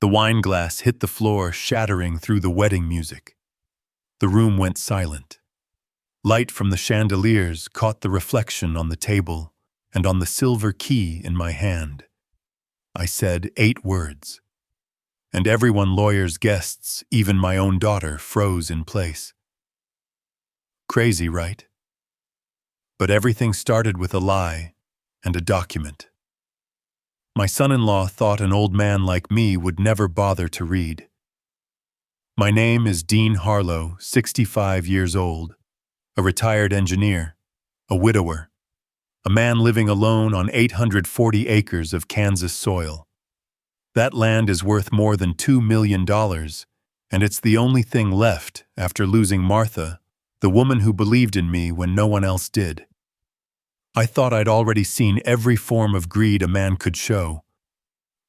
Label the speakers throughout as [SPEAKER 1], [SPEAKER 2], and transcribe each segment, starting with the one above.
[SPEAKER 1] The wine glass hit the floor, shattering through the wedding music. The room went silent. Light from the chandeliers caught the reflection on the table and on the silver key in my hand. I said 8 words. And everyone, lawyers, guests, even my own daughter, froze in place. Crazy, right? But everything started with a lie and a document. My son-in-law thought an old man like me would never bother to read. My name is Dean Harlow, 65 years old, a retired engineer, a widower, a man living alone on 840 acres of Kansas soil. That land is worth more than $2 million, and it's the only thing left after losing Martha, the woman who believed in me when no one else did. I thought I'd already seen every form of greed a man could show,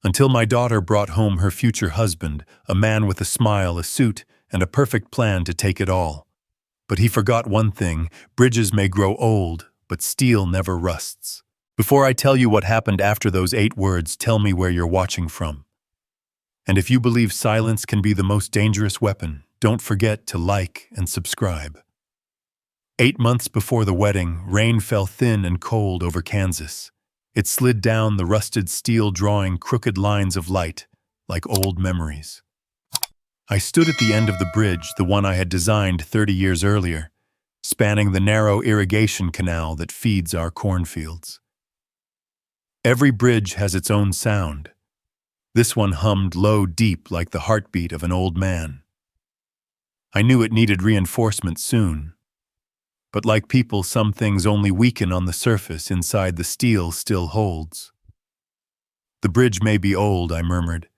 [SPEAKER 1] until my daughter brought home her future husband, a man with a smile, a suit, and a perfect plan to take it all. But he forgot one thing: bridges may grow old, but steel never rusts. Before I tell you what happened after those 8 words, tell me where you're watching from. And if you believe silence can be the most dangerous weapon, don't forget to like and subscribe. 8 months before the wedding, rain fell thin and cold over Kansas. It slid down the rusted steel, drawing crooked lines of light, like old memories. I stood at the end of the bridge, the one I had designed 30 years earlier, spanning the narrow irrigation canal that feeds our cornfields. Every bridge has its own sound. This one hummed low, deep, like the heartbeat of an old man. I knew it needed reinforcement soon. But like people, some things only weaken on the surface. Inside, the steel still holds. The bridge may be old, I murmured,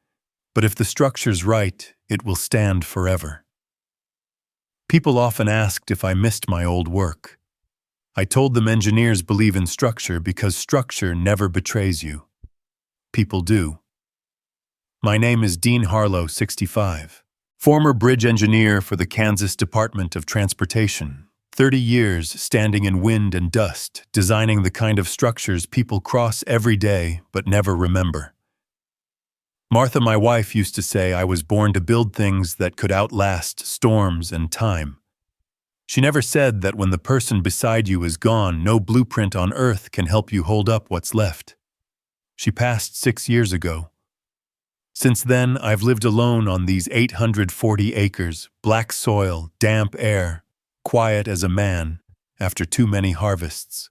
[SPEAKER 1] but if the structure's right, it will stand forever. People often asked if I missed my old work. I told them engineers believe in structure because structure never betrays you. People do. My name is Dean Harlow, 65, former bridge engineer for the Kansas Department of Transportation. 30 years standing in wind and dust, designing the kind of structures people cross every day but never remember. Martha, my wife, used to say I was born to build things that could outlast storms and time. She never said that when the person beside you is gone, no blueprint on earth can help you hold up what's left. She passed 6 years ago. Since then, I've lived alone on these 840 acres, black soil, damp air, quiet as a man after too many harvests.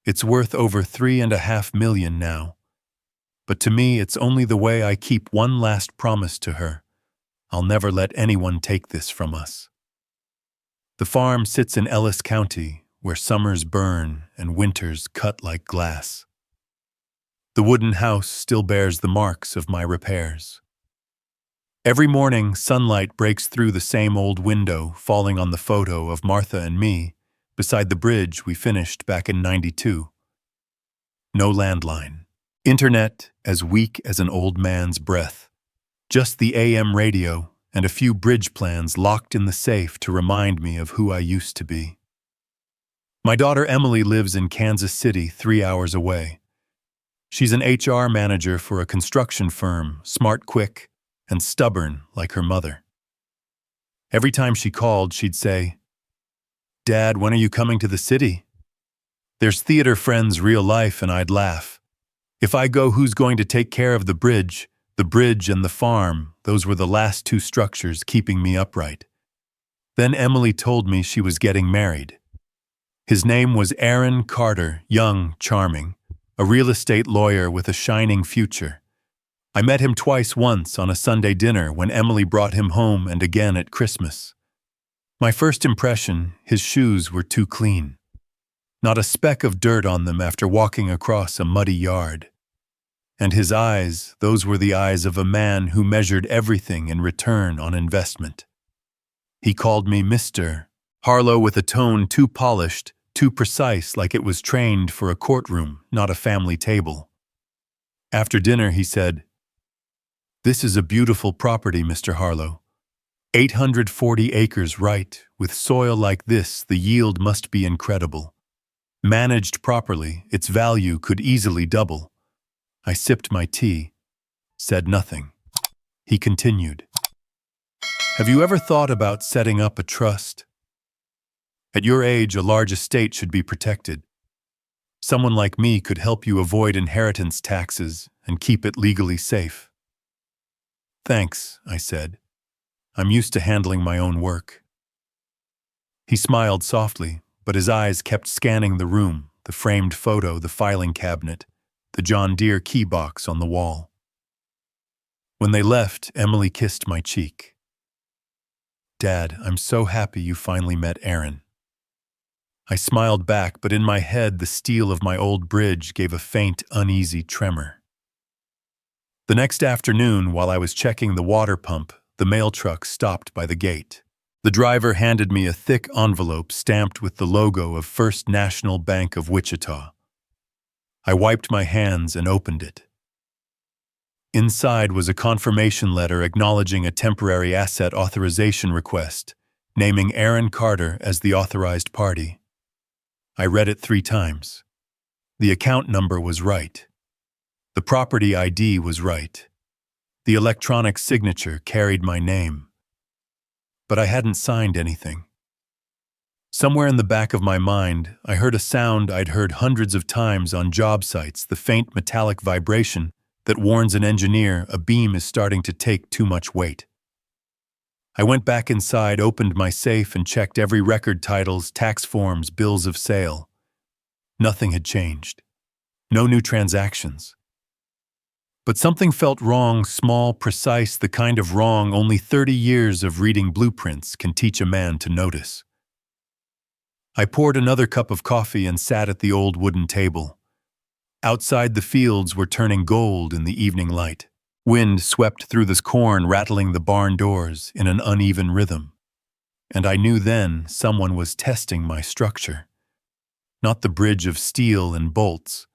[SPEAKER 1] It's worth over $3.5 million now. But to me, it's only the way I keep one last promise to her. I'll never let anyone take this from us. The farm sits in Ellis County, where summers burn and winters cut like glass. The wooden house still bears the marks of my repairs. Every morning, sunlight breaks through the same old window, falling on the photo of Martha and me beside the bridge we finished back in '92. No landline. Internet as weak as an old man's breath. Just the AM radio and a few bridge plans locked in the safe to remind me of who I used to be. My daughter Emily lives in Kansas City, 3 hours away. She's an HR manager for a construction firm, smart, quick, and stubborn like her mother. Every time she called, she'd say, "Dad, when are you coming to the city?" There's theater friends, real life, and I'd laugh. If I go, who's going to take care of the bridge? The bridge and the farm, those were the last 2 structures keeping me upright. Then Emily told me she was getting married. His name was Aaron Carter, young, charming, a real estate lawyer with a shining future. I met him twice, once on a Sunday dinner when Emily brought him home and again at Christmas. My first impression, his shoes were too clean. Not a speck of dirt on them after walking across a muddy yard. And his eyes, those were the eyes of a man who measured everything in return on investment. He called me Mr. Harlow with a tone too polished, too precise, like it was trained for a courtroom, not a family table. After dinner, he said, "This is a beautiful property, Mr. Harlow. 840 acres, right? With soil like this, the yield must be incredible. Managed properly, its value could easily double." I sipped my tea, said nothing. He continued, "Have you ever thought about setting up a trust? At your age, a large estate should be protected. Someone like me could help you avoid inheritance taxes and keep it legally safe." "Thanks," I said. "I'm used to handling my own work." He smiled softly, but his eyes kept scanning the room, the framed photo, the filing cabinet, the John Deere key box on the wall. When they left, Emily kissed my cheek. "Dad, I'm so happy you finally met Aaron." I smiled back, but in my head the steel of my old bridge gave a faint, uneasy tremor. The next afternoon, while I was checking the water pump, the mail truck stopped by the gate. The driver handed me a thick envelope stamped with the logo of First National Bank of Wichita. I wiped my hands and opened it. Inside was a confirmation letter acknowledging a temporary asset authorization request, naming Aaron Carter as the authorized party. I read it 3 times. The account number was right. The property ID was right. The electronic signature carried my name. But I hadn't signed anything. Somewhere in the back of my mind, I heard a sound I'd heard hundreds of times on job sites, the faint metallic vibration that warns an engineer a beam is starting to take too much weight. I went back inside, opened my safe, and checked every record, titles, tax forms, bills of sale. Nothing had changed. No new transactions. But something felt wrong, small, precise, the kind of wrong only 30 years of reading blueprints can teach a man to notice. I poured another cup of coffee and sat at the old wooden table. Outside, the fields were turning gold in the evening light. Wind swept through the corn, rattling the barn doors in an uneven rhythm. And I knew then someone was testing my structure. Not the bridge of steel and bolts,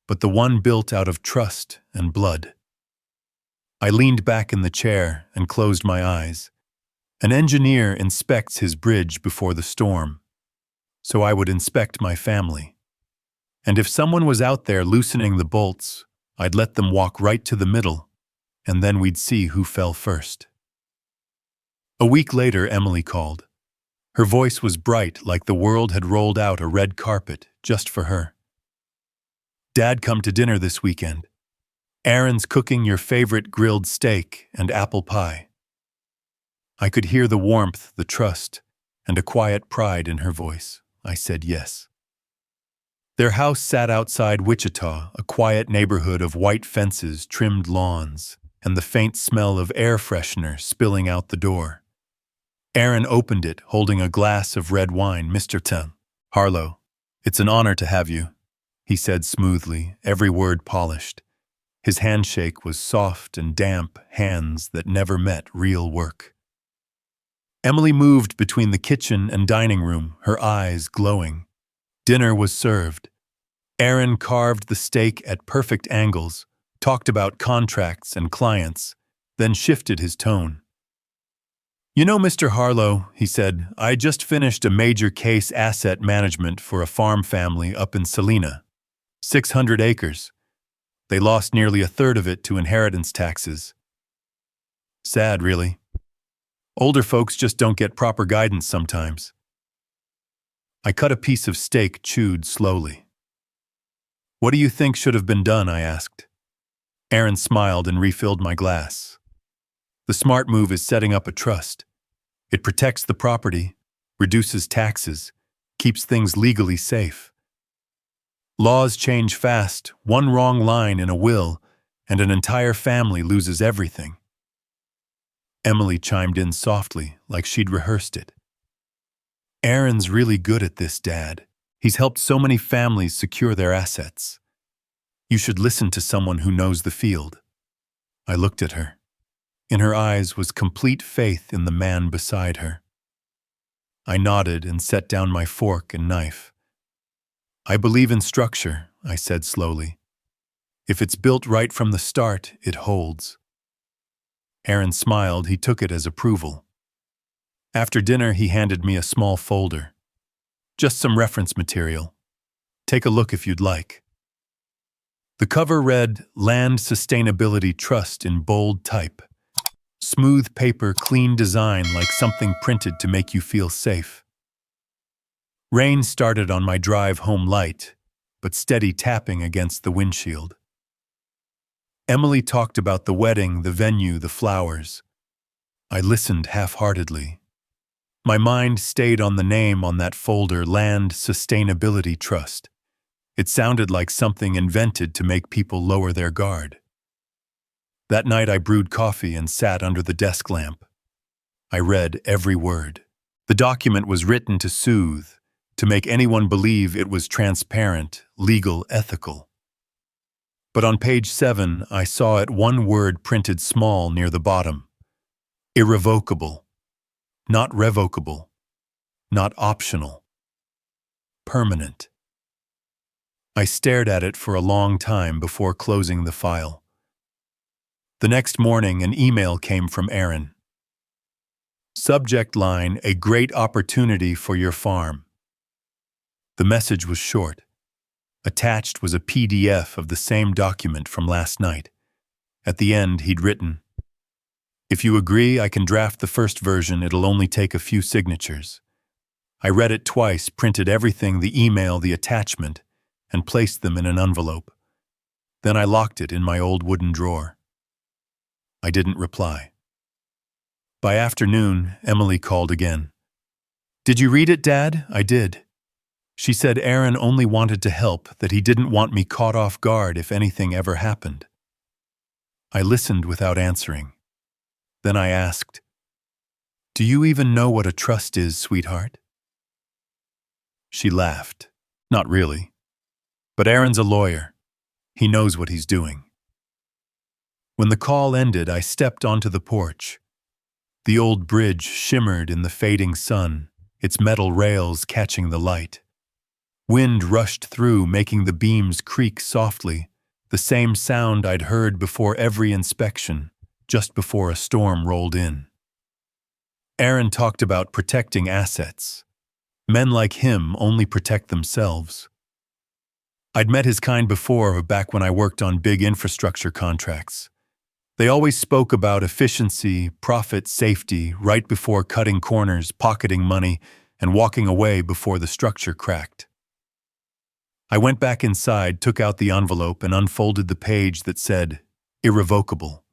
[SPEAKER 1] but the one built out of trust and blood. I leaned back in the chair and closed my eyes. An engineer inspects his bridge before the storm, so I would inspect my family. And if someone was out there loosening the bolts, I'd let them walk right to the middle, and then we'd see who fell first. A week later, Emily called. Her voice was bright, like the world had rolled out a red carpet just for her. "Dad, come to dinner this weekend. Aaron's cooking your favorite grilled steak and apple pie." I could hear the warmth, the trust, and a quiet pride in her voice. I said yes. Their house sat outside Wichita, a quiet neighborhood of white fences, trimmed lawns, and the faint smell of air freshener spilling out the door. Aaron opened it, holding a glass of red wine. "Mr. Harlow, it's an honor to have you," he said smoothly, every word polished. His handshake was soft and damp, hands that never met real work. Emily moved between the kitchen and dining room, her eyes glowing. Dinner was served. Aaron carved the steak at perfect angles, talked about contracts and clients, then shifted his tone. "You know, Mr. Harlow," he said, "I just finished a major case asset management for a farm family up in Salina. 600 acres. They lost nearly a third of it to inheritance taxes. Sad, really. Older folks just don't get proper guidance sometimes." I cut a piece of steak, chewed slowly. "What do you think should have been done?" I asked. Aaron smiled and refilled my glass. "The smart move is setting up a trust. It protects the property, reduces taxes, keeps things legally safe. Laws change fast, one wrong line in a will, and an entire family loses everything." Emily chimed in softly, like she'd rehearsed it. "Aaron's really good at this, Dad. He's helped so many families secure their assets. You should listen to someone who knows the field." I looked at her. In her eyes was complete faith in the man beside her. I nodded and set down my fork and knife. "I believe in structure," I said slowly. "If it's built right from the start, it holds." Aaron smiled. He took it as approval. After dinner, he handed me a small folder. "Just some reference material. Take a look if you'd like." The cover read, "Land Sustainability Trust" in bold type. Smooth paper, clean design, like something printed to make you feel safe. Rain started on my drive home light, but steady tapping against the windshield. Emily talked about the wedding, the venue, the flowers. I listened half-heartedly. My mind stayed on the name on that folder, Land Sustainability Trust. It sounded like something invented to make people lower their guard. That night I brewed coffee and sat under the desk lamp. I read every word. The document was written to soothe, to make anyone believe it was transparent, legal, ethical. But on page 7, I saw it one word printed small near the bottom. Irrevocable. Not revocable. Not optional. Permanent. I stared at it for a long time before closing the file. The next morning, an email came from Aaron. Subject line, a great opportunity for your farm. The message was short. Attached was a PDF of the same document from last night. At the end, he'd written, "If you agree, I can draft the first version. It'll only take a few signatures." I read it twice, printed everything, the email, the attachment, and placed them in an envelope. Then I locked it in my old wooden drawer. I didn't reply. By afternoon, Emily called again. "Did you read it, Dad?" I did. She said Aaron only wanted to help, that he didn't want me caught off guard if anything ever happened. I listened without answering. Then I asked, "Do you even know what a trust is, sweetheart?" She laughed. "Not really. But Aaron's a lawyer. He knows what he's doing." When the call ended, I stepped onto the porch. The old bridge shimmered in the fading sun, its metal rails catching the light. Wind rushed through, making the beams creak softly, the same sound I'd heard before every inspection, just before a storm rolled in. Aaron talked about protecting assets. Men like him only protect themselves. I'd met his kind before, back when I worked on big infrastructure contracts. They always spoke about efficiency, profit, safety, right before cutting corners, pocketing money, and walking away before the structure cracked. I went back inside, took out the envelope, and unfolded the page that said, "Irrevocable."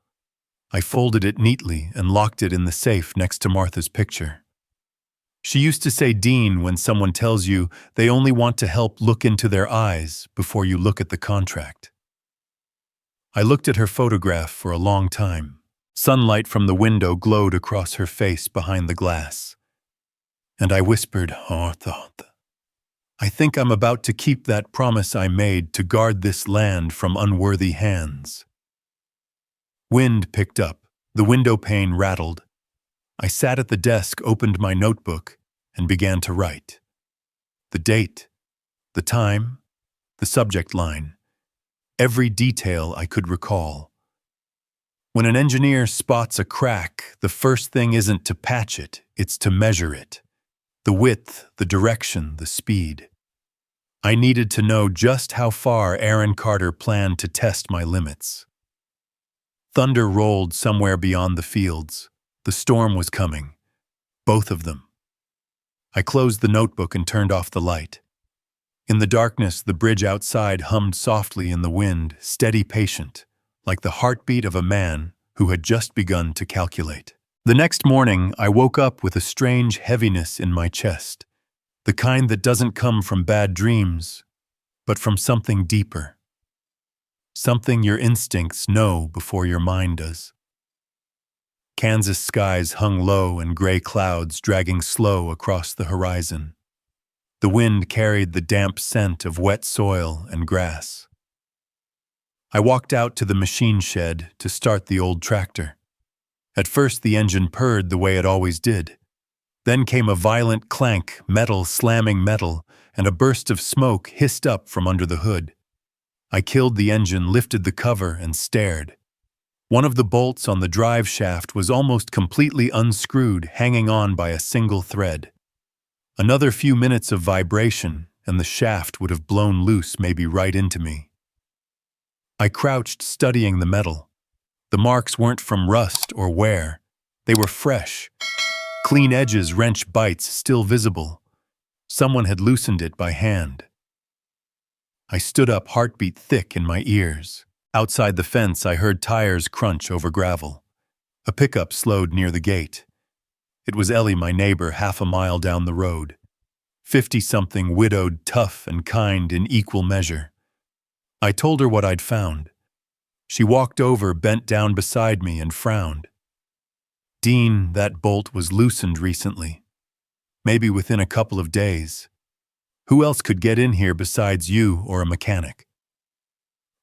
[SPEAKER 1] I folded it neatly and locked it in the safe next to Martha's picture. She used to say, "Dean, when someone tells you they only want to help, look into their eyes before you look at the contract." I looked at her photograph for a long time. Sunlight from the window glowed across her face behind the glass. And I whispered, "Martha, I think I'm about to keep that promise I made to guard this land from unworthy hands." Wind picked up. The window pane rattled. I sat at the desk, opened my notebook, and began to write. The date, the time, the subject line. Every detail I could recall. When an engineer spots a crack, the first thing isn't to patch it, it's to measure it. The width, the direction, the speed. I needed to know just how far Aaron Carter planned to test my limits. Thunder rolled somewhere beyond the fields. The storm was coming. Both of them. I closed the notebook and turned off the light. In the darkness, the bridge outside hummed softly in the wind, steady, patient, like the heartbeat of a man who had just begun to calculate. The next morning, I woke up with a strange heaviness in my chest, the kind that doesn't come from bad dreams, but from something deeper. Something your instincts know before your mind does. Kansas skies hung low and gray clouds dragging slow across the horizon. The wind carried the damp scent of wet soil and grass. I walked out to the machine shed to start the old tractor. At first the engine purred the way it always did. Then came a violent clank, metal slamming metal, and a burst of smoke hissed up from under the hood. I killed the engine, lifted the cover, and stared. One of the bolts on the drive shaft was almost completely unscrewed, hanging on by a single thread. Another few minutes of vibration, and the shaft would have blown loose, maybe right into me. I crouched, studying the metal. The marks weren't from rust or wear. They were fresh, clean edges, wrench bites still visible. Someone had loosened it by hand. I stood up, heartbeat thick in my ears. Outside the fence, I heard tires crunch over gravel. A pickup slowed near the gate. It was Ellie, my neighbor, half a mile down the road. 50-something, widowed, tough and kind in equal measure. I told her what I'd found. She walked over, bent down beside me, and frowned. Dean, that bolt was loosened recently. Maybe within a couple of days. Who else could get in here besides you or a mechanic?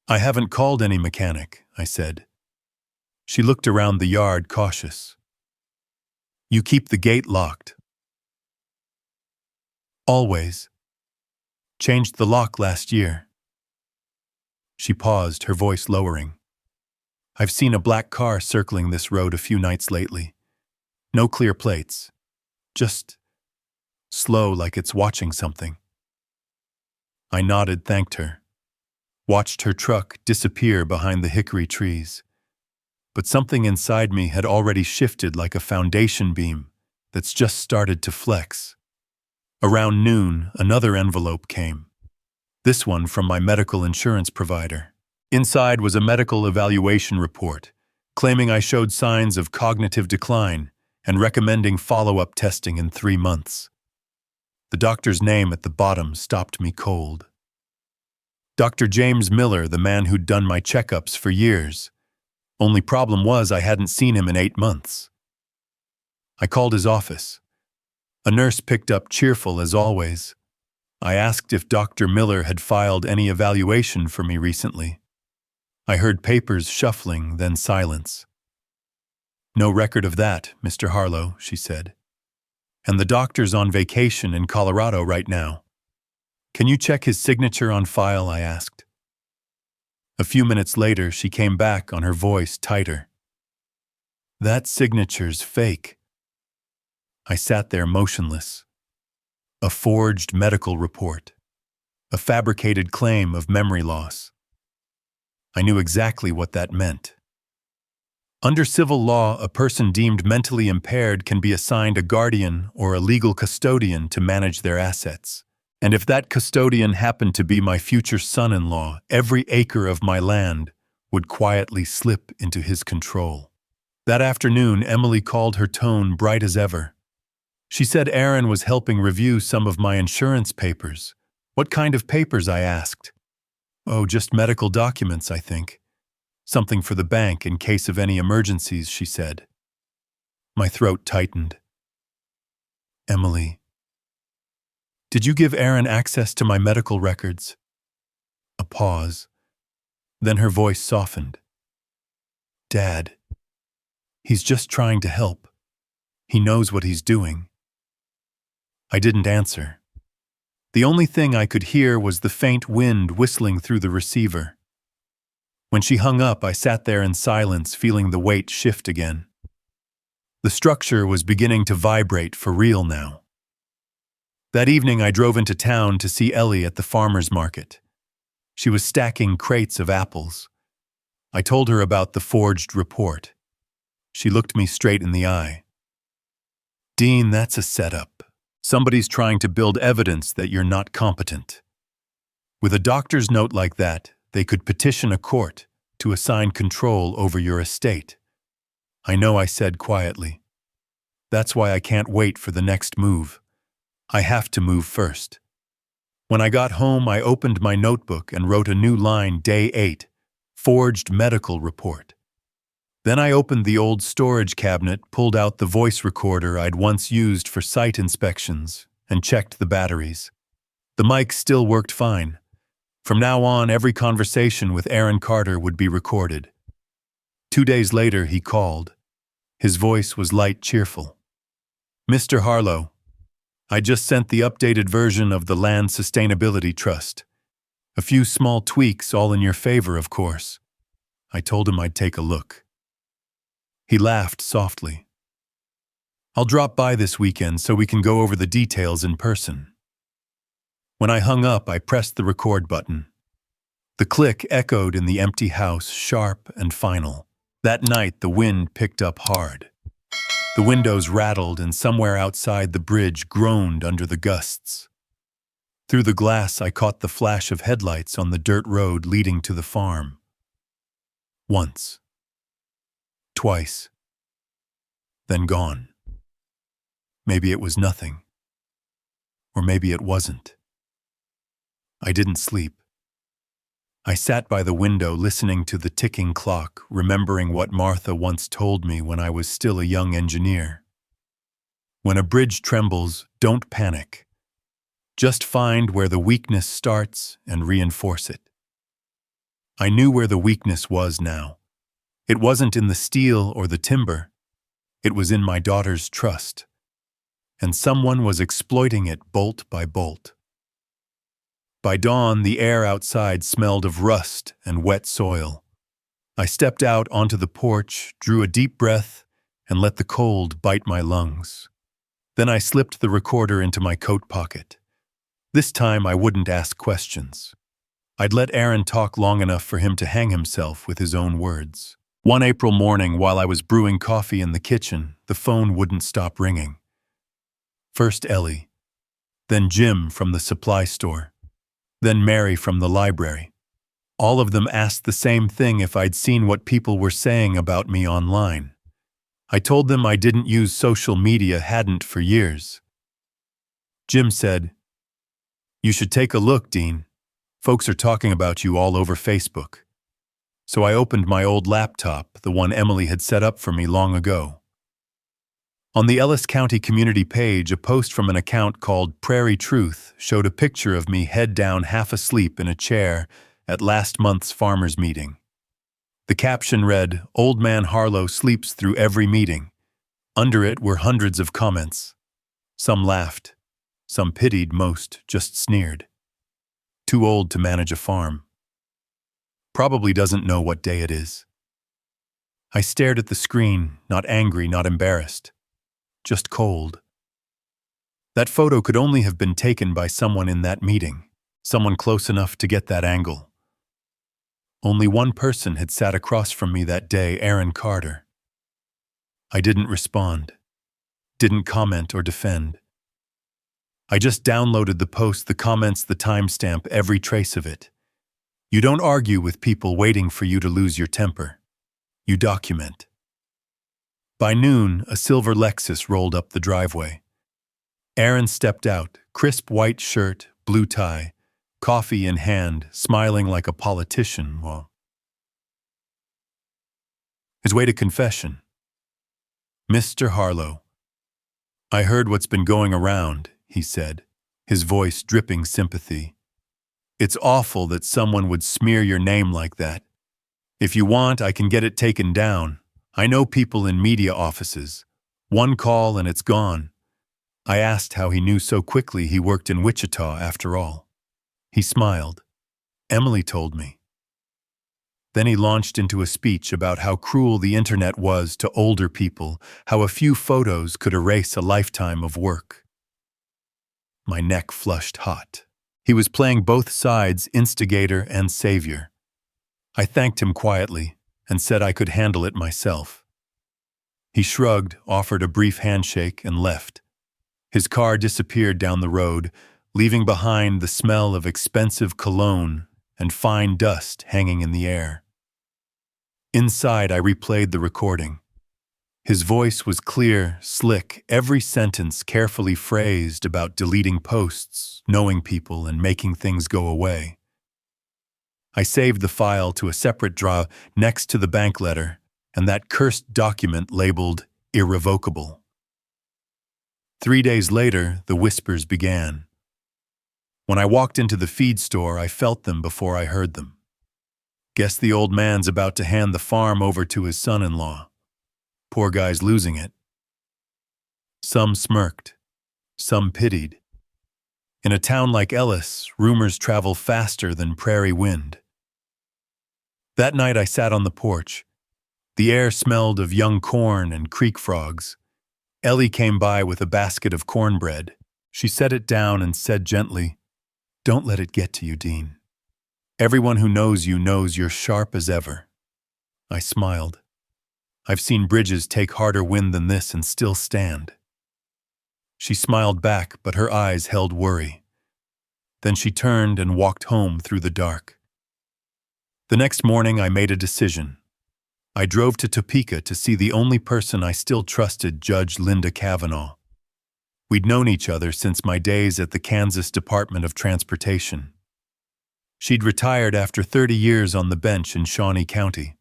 [SPEAKER 1] I haven't called any mechanic, I said. She looked around the yard, cautious. You keep the gate locked? Always. Changed the lock last year. She paused, her voice lowering. I've seen a black car circling this road a few nights lately. No clear plates. Just slow, like it's watching something. I nodded, thanked her. Watched her truck disappear behind the hickory trees. But something inside me had already shifted, like a foundation beam that's just started to flex. Around noon, another envelope came. This one from my medical insurance provider. Inside was a medical evaluation report, claiming I showed signs of cognitive decline and recommending follow-up testing in 3 months. The doctor's name at the bottom stopped me cold. Dr. James Miller, the man who'd done my checkups for years. Only problem was I hadn't seen him in 8 months. I called his office. A nurse picked up, cheerful as always. I asked if Dr. Miller had filed any evaluation for me recently. I heard papers shuffling, then silence. No record of that, Mr. Harlow, she said. And the doctor's on vacation in Colorado right now. Can you check his signature on file, I asked. A few minutes later, she came back, on her voice tighter. That signature's fake. I sat there motionless. A forged medical report. A fabricated claim of memory loss. I knew exactly what that meant. Under civil law, a person deemed mentally impaired can be assigned a guardian or a legal custodian to manage their assets. And if that custodian happened to be my future son-in-law, every acre of my land would quietly slip into his control. That afternoon, Emily called, her tone bright as ever. She said Aaron was helping review some of my insurance papers. What kind of papers, I asked. Oh, just medical documents, I think. Something for the bank in case of any emergencies, she said. My throat tightened. Emily, did you give Aaron access to my medical records? A pause. Then her voice softened. Dad, he's just trying to help. He knows what he's doing. I didn't answer. The only thing I could hear was the faint wind whistling through the receiver. When she hung up, I sat there in silence, feeling the weight shift again. The structure was beginning to vibrate for real now. That evening, I drove into town to see Ellie at the farmer's market. She was stacking crates of apples. I told her about the forged report. She looked me straight in the eye. Dean, that's a setup. Somebody's trying to build evidence that you're not competent. With a doctor's note like that, they could petition a court to assign control over your estate. I know, I said quietly. That's why I can't wait for the next move. I have to move first. When I got home, I opened my notebook and wrote a new line, Day 8, forged medical report. Then I opened the old storage cabinet, pulled out the voice recorder I'd once used for site inspections, and checked the batteries. The mic still worked fine. From now on, every conversation with Aaron Carter would be recorded. 2 days later, he called. His voice was light, cheerful. Mr. Harlow, I just sent the updated version of the Land Sustainability Trust. A few small tweaks, all in your favor, of course. I told him I'd take a look. He laughed softly. I'll drop by this weekend so we can go over the details in person. When I hung up, I pressed the record button. The click echoed in the empty house, sharp and final. That night, the wind picked up hard. The windows rattled and somewhere outside the bridge groaned under the gusts. Through the glass I caught the flash of headlights on the dirt road leading to the farm. Once. Twice. Then gone. Maybe it was nothing. Or maybe it wasn't. I didn't sleep. I sat by the window listening to the ticking clock, remembering what Martha once told me when I was still a young engineer. When a bridge trembles, don't panic. Just find where the weakness starts and reinforce it. I knew where the weakness was now. It wasn't in the steel or the timber. It was in my daughter's trust. And someone was exploiting it bolt by bolt. By dawn, the air outside smelled of rust and wet soil. I stepped out onto the porch, drew a deep breath, and let the cold bite my lungs. Then I slipped the recorder into my coat pocket. This time I wouldn't ask questions. I'd let Aaron talk long enough for him to hang himself with his own words. One April morning, while I was brewing coffee in the kitchen, the phone wouldn't stop ringing. First Ellie, then Jim from the supply store, then Mary from the library. All of them asked the same thing if I'd seen what people were saying about me online. I told them I didn't use social media, hadn't for years. Jim said, "You should take a look, Dean. Folks are talking about you all over Facebook." So I opened my old laptop, the one Emily had set up for me long ago. On the Ellis County community page, a post from an account called Prairie Truth showed a picture of me head down half asleep in a chair at last month's farmers' meeting. The caption read, "Old man Harlow sleeps through every meeting." Under it were hundreds of comments. Some laughed, some pitied, most just sneered. Too old to manage a farm. Probably doesn't know what day it is. I stared at the screen, not angry, not embarrassed. Just cold. That photo could only have been taken by someone in that meeting, someone close enough to get that angle. Only one person had sat across from me that day, Aaron Carter. I didn't respond, didn't comment or defend. I just downloaded the post, the comments, the timestamp, every trace of it. You don't argue with people waiting for you to lose your temper. You document. By noon, a silver Lexus rolled up the driveway. Aaron stepped out, crisp white shirt, blue tie, coffee in hand, smiling like a politician. Well, his way to confession. "Mr. Harlow, I heard what's been going around," he said, his voice dripping sympathy. "It's awful that someone would smear your name like that. If you want, I can get it taken down. I know people in media offices. One call and it's gone." I asked how he knew so quickly he worked in Wichita after all. He smiled. "Emily told me." Then he launched into a speech about how cruel the internet was to older people, how a few photos could erase a lifetime of work. My neck flushed hot. He was playing both sides, instigator and savior. I thanked him quietly and said I could handle it myself. He shrugged, offered a brief handshake, and left. His car disappeared down the road, leaving behind the smell of expensive cologne and fine dust hanging in the air. Inside, I replayed the recording. His voice was clear, slick, every sentence carefully phrased about deleting posts, knowing people, and making things go away. I saved the file to a separate drawer next to the bank letter and that cursed document labeled irrevocable. 3 days later, the whispers began. When I walked into the feed store, I felt them before I heard them. Guess the old man's about to hand the farm over to his son-in-law. Poor guy's losing it. Some smirked, some pitied. In a town like Ellis, rumors travel faster than prairie wind. That night I sat on the porch. The air smelled of young corn and creek frogs. Ellie came by with a basket of cornbread. She set it down and said gently, "Don't let it get to you, Dean. Everyone who knows you knows you're sharp as ever." I smiled. I've seen bridges take harder wind than this and still stand." She smiled back, but her eyes held worry. Then she turned and walked home through the dark. The next morning, I made a decision. I drove to Topeka to see the only person I still trusted, Judge Linda Kavanaugh. We'd known each other since my days at the Kansas Department of Transportation. She'd retired after 30 years on the bench in Shawnee County.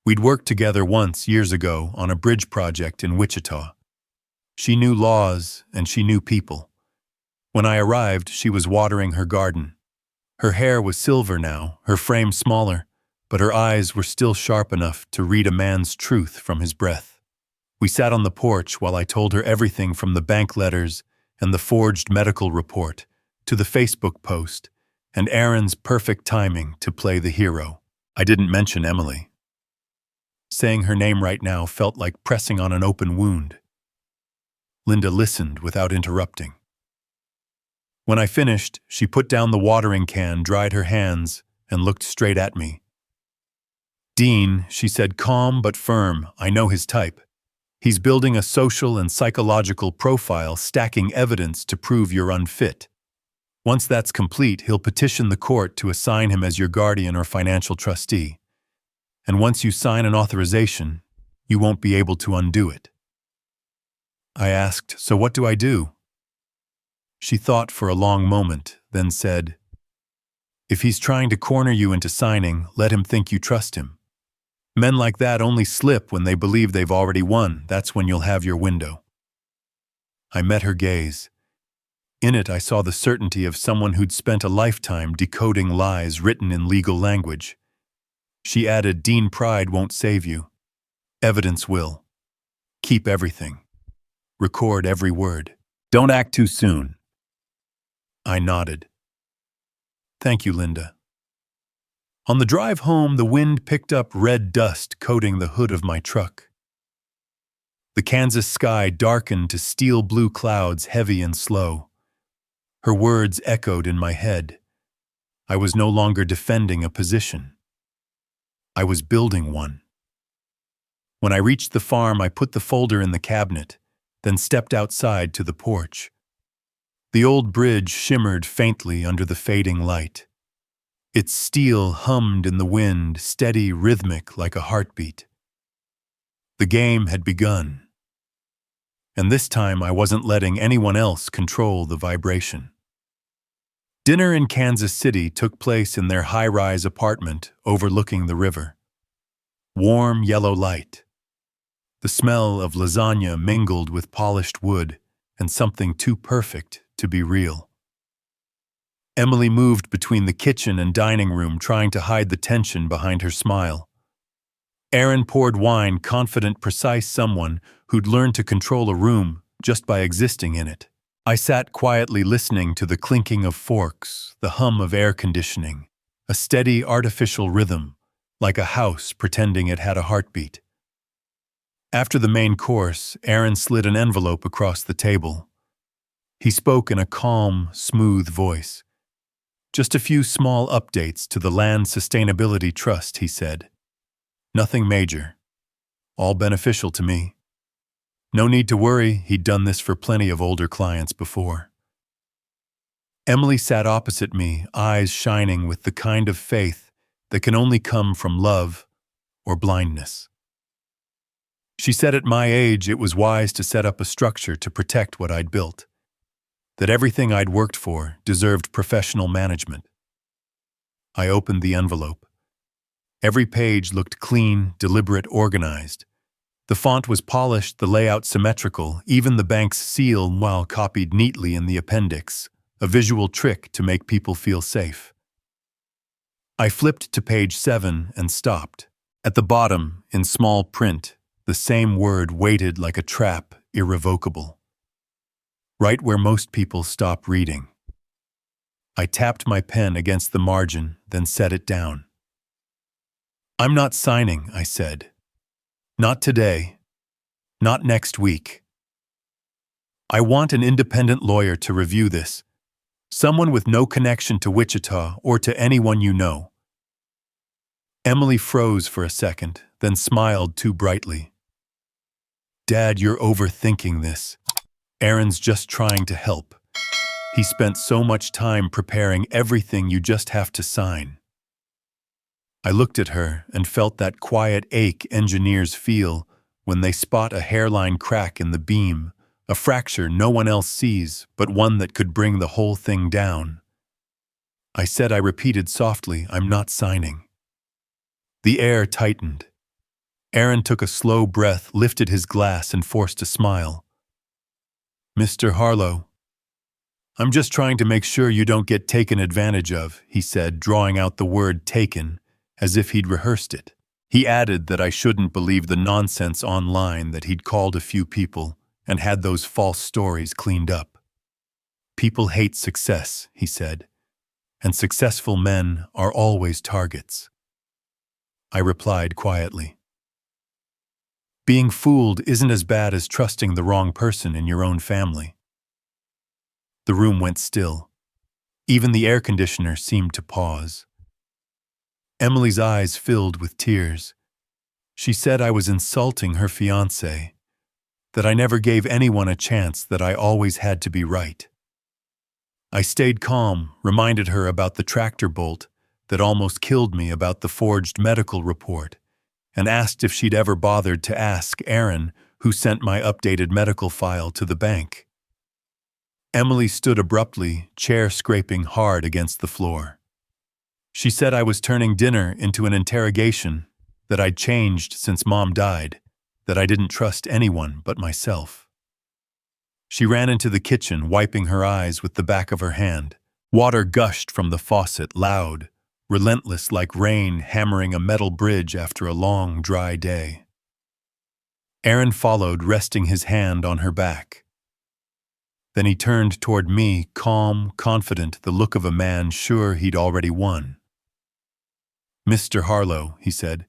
[SPEAKER 1] We'd worked together once, years ago, on a bridge project in Wichita. She knew laws and she knew people. When I arrived, she was watering her garden. Her hair was silver now, her frame smaller, but her eyes were still sharp enough to read a man's truth from his breath. We sat on the porch while I told her everything from the bank letters and the forged medical report to the Facebook post and Aaron's perfect timing to play the hero. I didn't mention Emily. Saying her name right now felt like pressing on an open wound. Linda listened without interrupting. When I finished, she put down the watering can, dried her hands, and looked straight at me. "Dean," she said, calm but firm, "I know his type. He's building a social and psychological profile, stacking evidence to prove you're unfit. Once that's complete, he'll petition the court to assign him as your guardian or financial trustee. And once you sign an authorization, you won't be able to undo it." I asked, "So what do I do?" She thought for a long moment, then said, "If he's trying to corner you into signing, let him think you trust him. Men like that only slip when they believe they've already won. That's when you'll have your window." I met her gaze. In it, I saw the certainty of someone who'd spent a lifetime decoding lies written in legal language. She added, "Dean, pride won't save you. Evidence will. Keep everything. Record every word. Don't act too soon." I nodded. "Thank you, Linda." On the drive home, the wind picked up red dust coating the hood of my truck. The Kansas sky darkened to steel blue clouds, heavy and slow. Her words echoed in my head. I was no longer defending a position. I was building one. When I reached the farm, I put the folder in the cabinet, then stepped outside to the porch. The old bridge shimmered faintly under the fading light. Its steel hummed in the wind, steady, rhythmic like a heartbeat. The game had begun. And this time I wasn't letting anyone else control the vibration. Dinner in Kansas City took place in their high-rise apartment overlooking the river. Warm yellow light. The smell of lasagna mingled with polished wood and something too perfect to be real. Emily moved between the kitchen and dining room, trying to hide the tension behind her smile. Aaron poured wine, confident, precise, someone who'd learned to control a room just by existing in it. I sat quietly listening to the clinking of forks, the hum of air conditioning, a steady artificial rhythm, like a house pretending it had a heartbeat. After the main course, Aaron slid an envelope across the table. He spoke in a calm, smooth voice. "Just a few small updates to the Land Sustainability Trust," he said. "Nothing major. All beneficial to me. No need to worry, he'd done this for plenty of older clients before." Emily sat opposite me, eyes shining with the kind of faith that can only come from love or blindness. She said at my age it was wise to set up a structure to protect what I'd built. That everything I'd worked for deserved professional management. I opened the envelope. Every page looked clean, deliberate, organized. The font was polished, the layout symmetrical, even the bank's seal, while copied neatly in the appendix, a visual trick to make people feel safe. I flipped to page 7 and stopped. At the bottom, in small print, the same word waited like a trap, irrevocable. Right where most people stop reading. I tapped my pen against the margin, then set it down. "I'm not signing," I said. "Not today. Not next week. I want an independent lawyer to review this. Someone with no connection to Wichita or to anyone you know." Emily froze for a second, then smiled too brightly. "Dad, you're overthinking this. Aaron's just trying to help. He spent so much time preparing everything you just have to sign." I looked at her and felt that quiet ache engineers feel when they spot a hairline crack in the beam, a fracture no one else sees, but one that could bring the whole thing down. I said, I repeated softly, "I'm not signing." The air tightened. Aaron took a slow breath, lifted his glass, and forced a smile. "Mr. Harlow, I'm just trying to make sure you don't get taken advantage of," he said, drawing out the word taken, as if he'd rehearsed it. He added that I shouldn't believe the nonsense online that he'd called a few people and had those false stories cleaned up. "People hate success," he said, "and successful men are always targets." I replied quietly, "Being fooled isn't as bad as trusting the wrong person in your own family." The room went still. Even the air conditioner seemed to pause. Emily's eyes filled with tears. She said I was insulting her fiancé, that I never gave anyone a chance, that I always had to be right. I stayed calm, reminded her about the tractor bolt that almost killed me, about the forged medical report, and asked if she'd ever bothered to ask Aaron, who sent my updated medical file to the bank. Emily stood abruptly, chair scraping hard against the floor. She said I was turning dinner into an interrogation, that I'd changed since Mom died, that I didn't trust anyone but myself. She ran into the kitchen, wiping her eyes with the back of her hand. Water gushed from the faucet, loud, relentless, like rain hammering a metal bridge after a long, dry day. Aaron followed, resting his hand on her back. Then he turned toward me, calm, confident, the look of a man sure he'd already won. "Mr. Harlow," he said,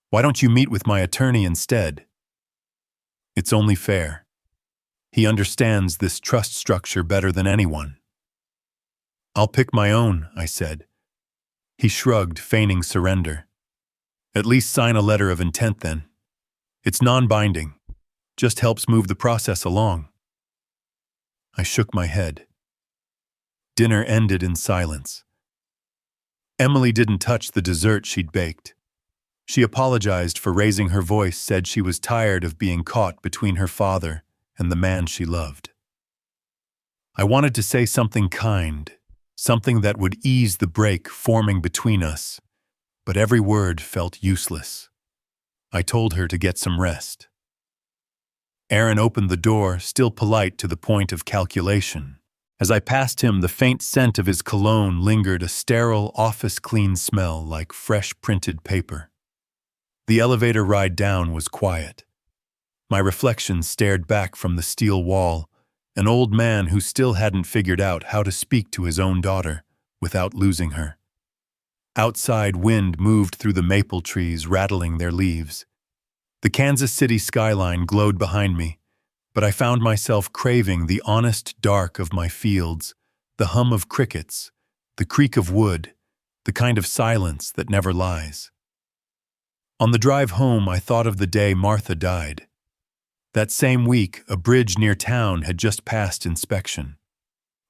[SPEAKER 1] "why don't you meet with my attorney instead? It's only fair. He understands this trust structure better than anyone." "I'll pick my own," I said. He shrugged, feigning surrender. "At least sign a letter of intent then. It's non-binding. Just helps move the process along." I shook my head. Dinner ended in silence. Emily didn't touch the dessert she'd baked. She apologized for raising her voice, said she was tired of being caught between her father and the man she loved. I wanted to say something kind, something that would ease the break forming between us, but every word felt useless. I told her to get some rest. Aaron opened the door, still polite to the point of calculation. As I passed him, the faint scent of his cologne lingered, a sterile, office-clean smell like fresh printed paper. The elevator ride down was quiet. My reflection stared back from the steel wall, an old man who still hadn't figured out how to speak to his own daughter without losing her. Outside, wind moved through the maple trees, rattling their leaves. The Kansas City skyline glowed behind me, but I found myself craving the honest dark of my fields, the hum of crickets, the creak of wood, the kind of silence that never lies. On the drive home, I thought of the day Martha died. That same week, a bridge near town had just passed inspection.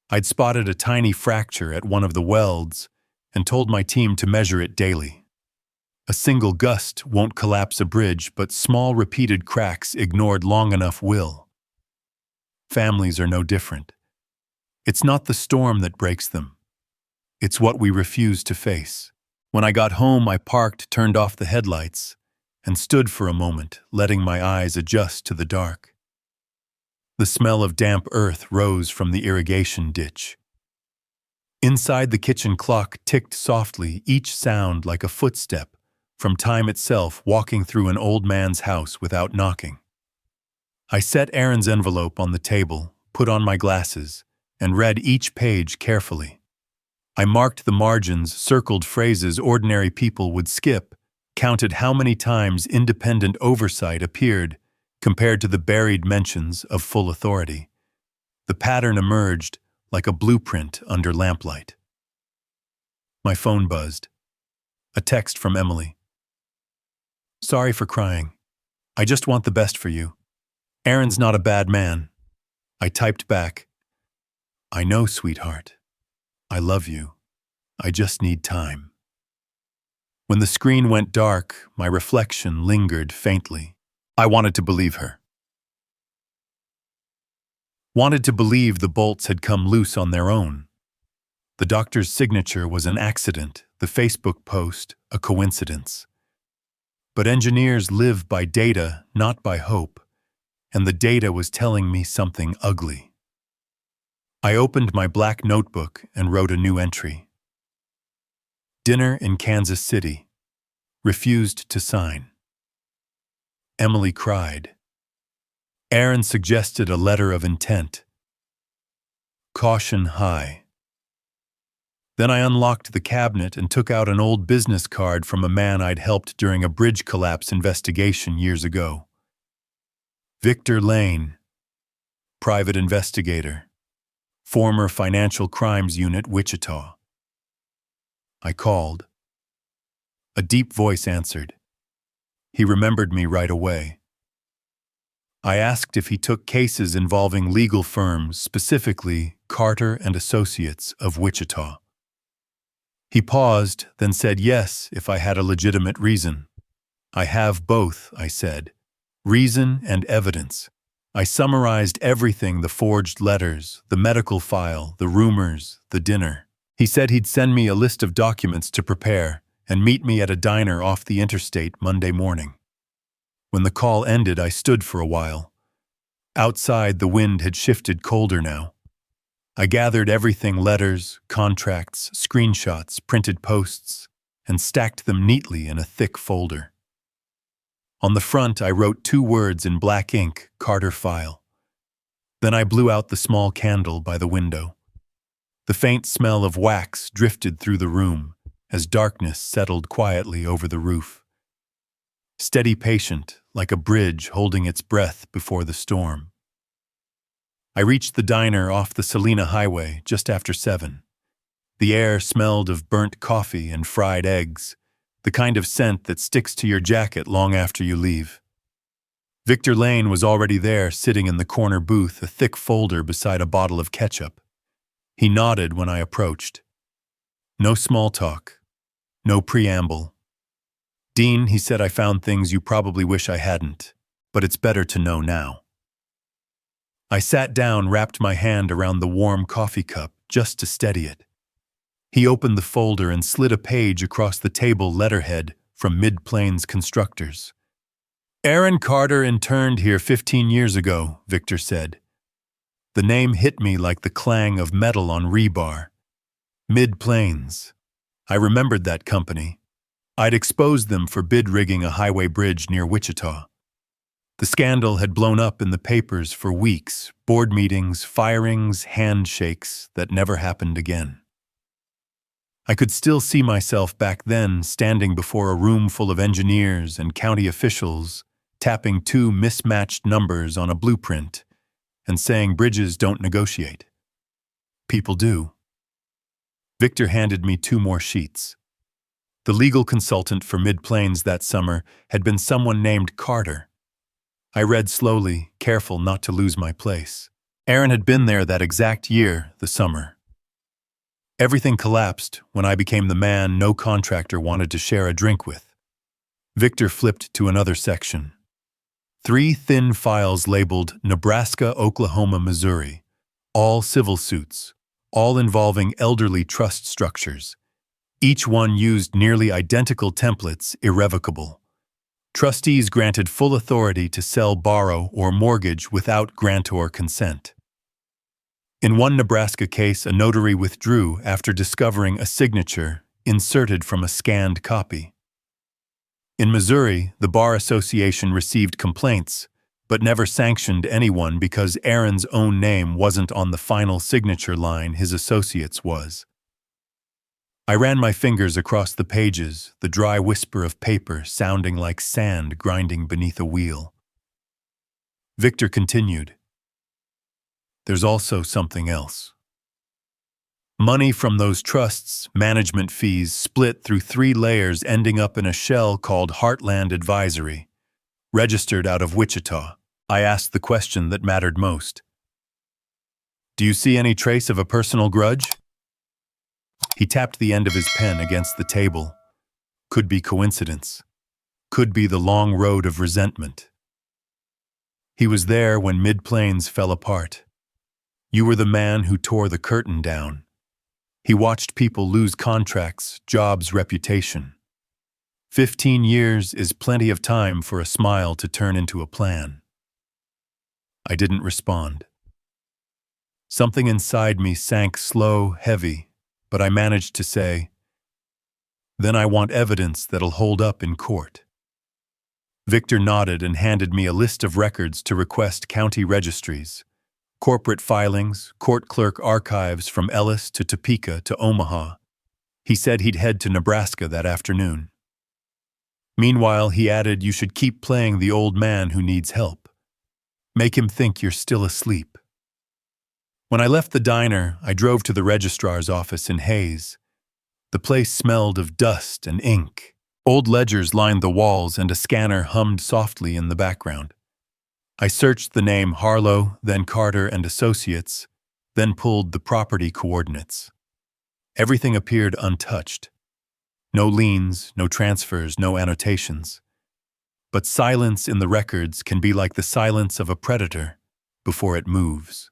[SPEAKER 1] I'd spotted a tiny fracture at one of the welds and told my team to measure it daily. A single gust won't collapse a bridge, but small repeated cracks ignored long enough will. Families are no different. It's not the storm that breaks them. It's what we refuse to face. When I got home, I parked, turned off the headlights, and stood for a moment, letting my eyes adjust to the dark. The smell of damp earth rose from the irrigation ditch. Inside, the kitchen clock ticked softly, each sound like a footstep from time itself walking through an old man's house without knocking. I set Aaron's envelope on the table, put on my glasses, and read each page carefully. I marked the margins, circled phrases ordinary people would skip, counted how many times independent oversight appeared compared to the buried mentions of full authority. The pattern emerged like a blueprint under lamplight. My phone buzzed. A text from Emily. Sorry for crying. I just want the best for you. Aaron's not a bad man. I typed back, I know, sweetheart. I love you. I just need time. When the screen went dark, my reflection lingered faintly. I wanted to believe her. Wanted to believe the bolts had come loose on their own. The doctor's signature was an accident, the Facebook post a coincidence. But engineers live by data, not by hope, and the data was telling me something ugly. I opened my black notebook and wrote a new entry. Dinner in Kansas City. Refused to sign. Emily cried. Aaron suggested a letter of intent. Caution high. Then I unlocked the cabinet and took out an old business card from a man I'd helped during a bridge collapse investigation years ago. Victor Lane, private investigator, former Financial Crimes Unit, Wichita. I called. A deep voice answered. He remembered me right away. I asked if he took cases involving legal firms, specifically Carter and Associates of Wichita. He paused, then said yes if I had a legitimate reason. I have both, I said. Reason and evidence. I summarized everything, the forged letters, the medical file, the rumors, the dinner. He said he'd send me a list of documents to prepare and meet me at a diner off the interstate Monday morning. When the call ended, I stood for a while. Outside, the wind had shifted colder now. I gathered everything, letters, contracts, screenshots, printed posts, and stacked them neatly in a thick folder. On the front, I wrote 2 words in black ink, Carter file. Then I blew out the small candle by the window. The faint smell of wax drifted through the room as darkness settled quietly over the roof. Steady, patient, like a bridge holding its breath before the storm. I reached the diner off the Salina Highway just after 7. The air smelled of burnt coffee and fried eggs, the kind of scent that sticks to your jacket long after you leave. Victor Lane was already there, sitting in the corner booth, a thick folder beside a bottle of ketchup. He nodded when I approached. No small talk, no preamble. Dean, he said, I found things you probably wish I hadn't, but it's better to know now. I sat down, wrapped my hand around the warm coffee cup just to steady it. He opened the folder and slid a page across the table letterhead from Mid-Plains Constructors. Aaron Carter interned here 15 years ago, Victor said. The name hit me like the clang of metal on rebar. Mid-Plains. I remembered that company. I'd exposed them for bid rigging a highway bridge near Wichita. The scandal had blown up in the papers for weeks, board meetings, firings, handshakes that never happened again. I could still see myself back then standing before a room full of engineers and county officials, tapping 2 mismatched numbers on a blueprint and saying bridges don't negotiate. People do. Victor handed me 2 more sheets. The legal consultant for Mid-Plains that summer had been someone named Carter. I read slowly, careful not to lose my place. Aaron had been there that exact year, the summer. Everything collapsed when I became the man no contractor wanted to share a drink with. Victor flipped to another section. 3 thin files labeled Nebraska, Oklahoma, Missouri. All civil suits, all involving elderly trust structures. Each one used nearly identical templates, irrevocable. Trustees granted full authority to sell, borrow, or mortgage without grantor consent. In one Nebraska case, a notary withdrew after discovering a signature inserted from a scanned copy. In Missouri, the Bar Association received complaints, but never sanctioned anyone because Aaron's own name wasn't on the final signature line, his associate's was. I ran my fingers across the pages, the dry whisper of paper sounding like sand grinding beneath a wheel. Victor continued. There's also something else. Money from those trusts, management fees, split through 3 layers, ending up in a shell called Heartland Advisory, registered out of Wichita. I asked the question that mattered most. Do you see any trace of a personal grudge? He tapped the end of his pen against the table. Could be coincidence. Could be the long road of resentment. He was there when Mid-Plains fell apart. You were the man who tore the curtain down. He watched people lose contracts, jobs, reputation. 15 years is plenty of time for a smile to turn into a plan. I didn't respond. Something inside me sank slow, heavy, but I managed to say, "Then I want evidence that'll hold up in court." Victor nodded and handed me a list of records to request county registries, corporate filings, court clerk archives from Ellis to Topeka to Omaha. He said he'd head to Nebraska that afternoon. Meanwhile, he added, you should keep playing the old man who needs help. Make him think you're still asleep. When I left the diner, I drove to the registrar's office in Hayes. The place smelled of dust and ink. Old ledgers lined the walls and a scanner hummed softly in the background. I searched the name Harlow, then Carter and Associates, then pulled the property coordinates. Everything appeared untouched. No liens, no transfers, no annotations. But silence in the records can be like the silence of a predator before it moves.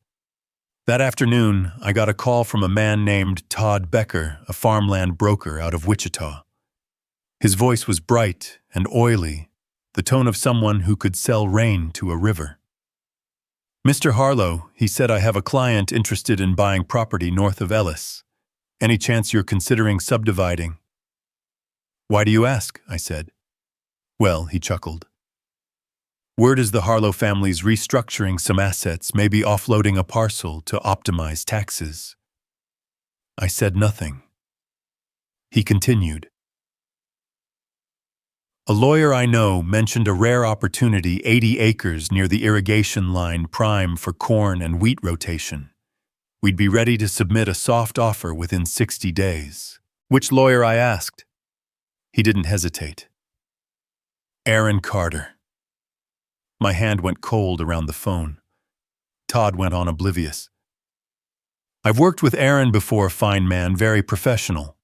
[SPEAKER 1] That afternoon, I got a call from a man named Todd Becker, a farmland broker out of Wichita. His voice was bright and oily, the tone of someone who could sell rain to a river. "Mr. Harlow," he said, "I have a client interested in buying property north of Ellis. Any chance you're considering subdividing?" "Why do you ask?" I said. "Well," he chuckled. "Word is the Harlow family's restructuring some assets, maybe offloading a parcel to optimize taxes." I said nothing. He continued. "A lawyer I know mentioned a rare opportunity, 80 acres near the irrigation line, prime for corn and wheat rotation. We'd be ready to submit a soft offer within 60 days. "Which lawyer?" I asked. He didn't hesitate. "Aaron Carter." My hand went cold around the phone. Todd went on, oblivious. "I've worked with Aaron before, fine man, very professional.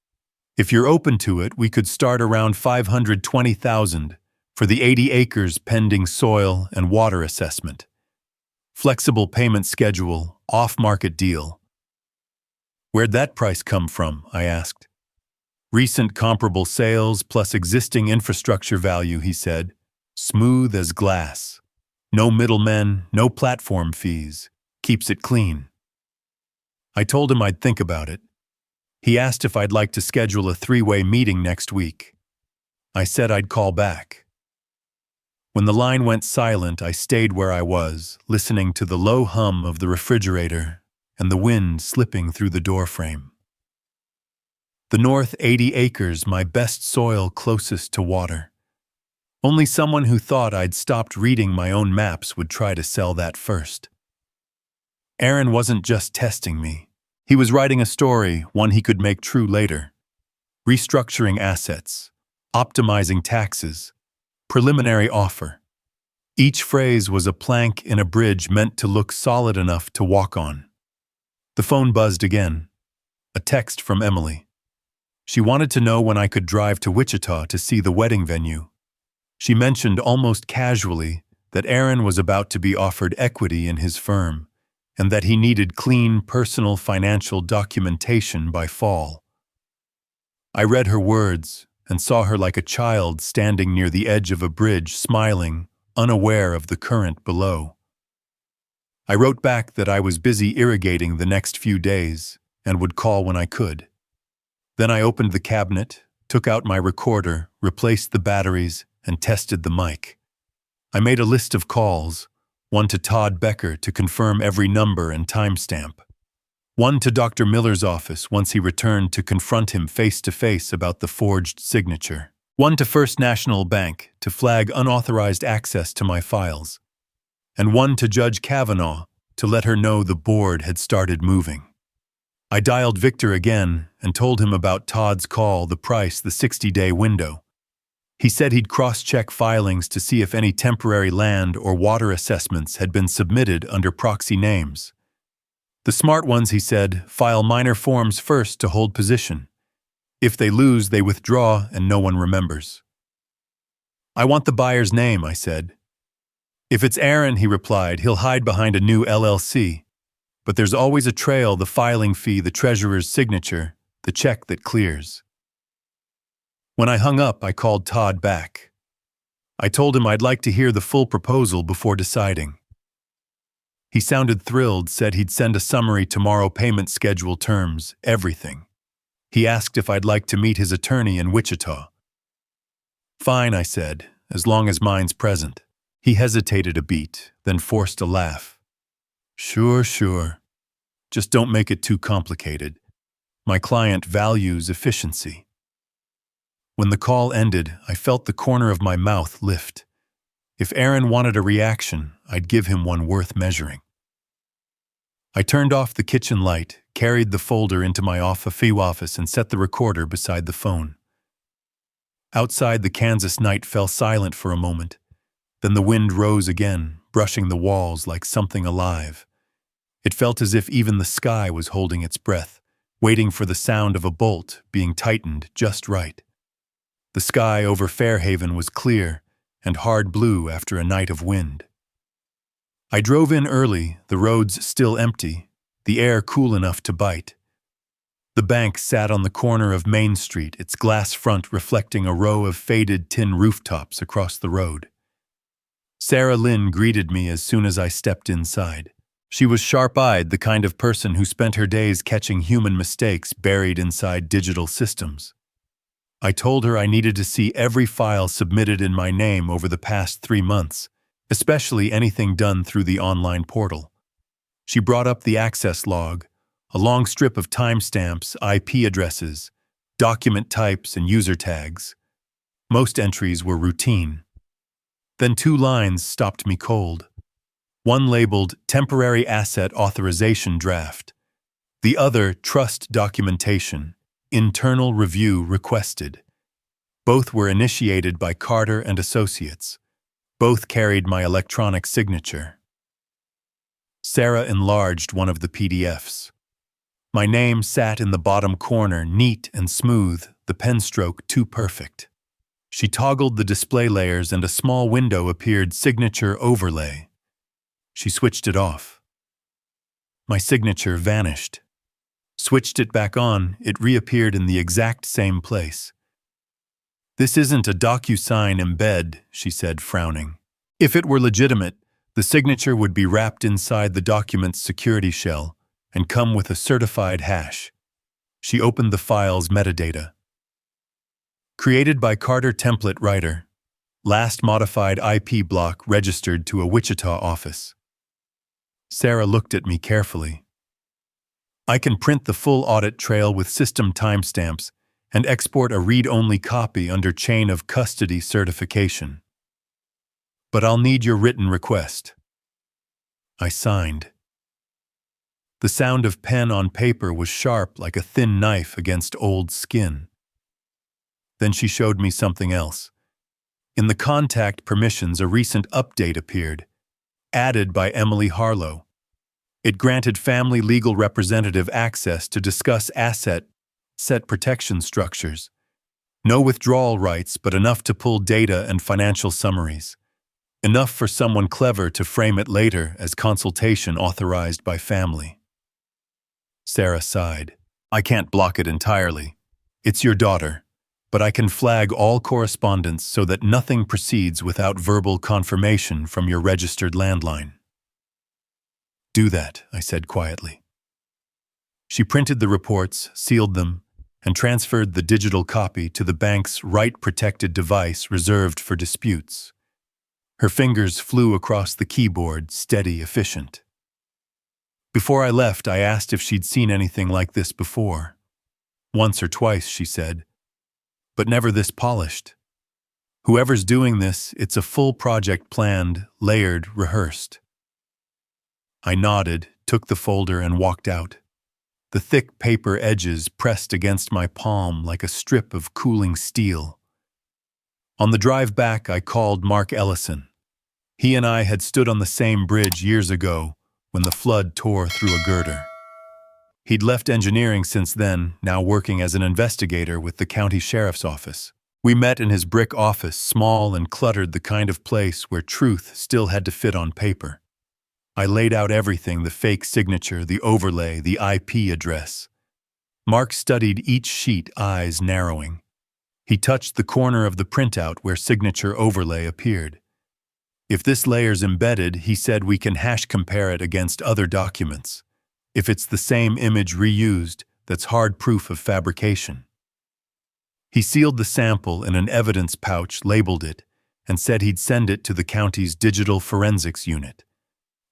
[SPEAKER 1] If you're open to it, we could start around $520,000 for the 80 acres pending soil and water assessment. Flexible payment schedule, off-market deal." "Where'd that price come from?" I asked. "Recent comparable sales plus existing infrastructure value," he said. "Smooth as glass. No middlemen, no platform fees. Keeps it clean." I told him I'd think about it. He asked if I'd like to schedule a 3-way meeting next week. I said I'd call back. When the line went silent, I stayed where I was, listening to the low hum of the refrigerator and the wind slipping through the doorframe. The north 80 acres, my best soil closest to water. Only someone who thought I'd stopped reading my own maps would try to sell that first. Aaron wasn't just testing me. He was writing a story, one he could make true later. Restructuring assets, optimizing taxes, preliminary offer. Each phrase was a plank in a bridge meant to look solid enough to walk on. The phone buzzed again. A text from Emily. She wanted to know when I could drive to Wichita to see the wedding venue. She mentioned almost casually that Aaron was about to be offered equity in his firm and that he needed clean personal financial documentation by fall. I read her words and saw her like a child standing near the edge of a bridge, smiling, unaware of the current below. I wrote back that I was busy irrigating the next few days and would call when I could. Then I opened the cabinet, took out my recorder, replaced the batteries, and tested the mic. I made a list of calls, one to Todd Becker to confirm every number and timestamp, one to Dr. Miller's office once he returned to confront him face-to-face about the forged signature, one to First National Bank to flag unauthorized access to my files, and one to Judge Kavanaugh to let her know the board had started moving. I dialed Victor again and told him about Todd's call, the price, the 60-day window. He said he'd cross-check filings to see if any temporary land or water assessments had been submitted under proxy names. The smart ones, he said, file minor forms first to hold position. If they lose, they withdraw and no one remembers. I want the buyer's name, I said. If it's Aaron, he replied, he'll hide behind a new LLC. But there's always a trail, the filing fee, the treasurer's signature, the check that clears. When I hung up, I called Todd back. I told him I'd like to hear the full proposal before deciding. He sounded thrilled, said he'd send a summary tomorrow, payment schedule, terms, everything. He asked if I'd like to meet his attorney in Wichita. Fine, I said, as long as mine's present. He hesitated a beat, then forced a laugh. Sure. Just don't make it too complicated. My client values efficiency. When the call ended, I felt the corner of my mouth lift. If Aaron wanted a reaction, I'd give him one worth measuring. I turned off the kitchen light, carried the folder into my office and set the recorder beside the phone. Outside, the Kansas night fell silent for a moment. Then the wind rose again, brushing the walls like something alive. It felt as if even the sky was holding its breath, waiting for the sound of a bolt being tightened just right. The sky over Fairhaven was clear and hard blue after a night of wind. I drove in early, the roads still empty, the air cool enough to bite. The bank sat on the corner of Main Street, its glass front reflecting a row of faded tin rooftops across the road. Sarah Lynn greeted me as soon as I stepped inside. She was sharp-eyed, the kind of person who spent her days catching human mistakes buried inside digital systems. I told her I needed to see every file submitted in my name over the past 3 months, especially anything done through the online portal. She brought up the access log, a long strip of timestamps, IP addresses, document types, and user tags. Most entries were routine. Then 2 lines stopped me cold. One labeled Temporary Asset Authorization Draft. The other, Trust Documentation. Internal review requested. Both were initiated by Carter and Associates. Both carried my electronic signature. Sarah enlarged one of the PDFs. My name sat in the bottom corner, neat and smooth, the pen stroke too perfect. She toggled the display layers and a small window appeared, Signature Overlay. She switched it off. My signature vanished. Switched it back on, it reappeared in the exact same place. This isn't a DocuSign embed, she said, frowning. If it were legitimate, the signature would be wrapped inside the document's security shell and come with a certified hash. She opened the file's metadata. Created by Carter Template Writer. Last modified IP block registered to a Wichita office. Sarah looked at me carefully. I can print the full audit trail with system timestamps and export a read-only copy under chain of custody certification. But I'll need your written request. I signed. The sound of pen on paper was sharp like a thin knife against old skin. Then she showed me something else. In the contact permissions, a recent update appeared, added by Emily Harlow. It granted family legal representative access to discuss asset protection structures. No withdrawal rights, but enough to pull data and financial summaries. Enough for someone clever to frame it later as consultation authorized by family. Sarah sighed. I can't block it entirely. It's your daughter, but I can flag all correspondence so that nothing proceeds without verbal confirmation from your registered landline. Do that, I said quietly. She printed the reports, sealed them, and transferred the digital copy to the bank's write-protected device reserved for disputes. Her fingers flew across the keyboard, steady, efficient. Before I left, I asked if she'd seen anything like this before. Once or twice, she said, but never this polished. Whoever's doing this, it's a full project planned, layered, rehearsed. I nodded, took the folder, and walked out. the thick paper edges pressed against my palm like a strip of cooling steel. On the drive back, I called Mark Ellison. He and I had stood on the same bridge years ago when the flood tore through a girder. He'd left engineering since then, now working as an investigator with the county sheriff's office. We met in his brick office, small and cluttered, the kind of place where truth still had to fit on paper. I laid out everything: the fake signature, the overlay, the IP address. Mark studied each sheet, eyes narrowing. He touched the corner of the printout where signature overlay appeared. If this layer's embedded, he said, we can hash compare it against other documents. If it's the same image reused, that's hard proof of fabrication. He sealed the sample in an evidence pouch, labeled it, and said he'd send it to the county's digital forensics unit.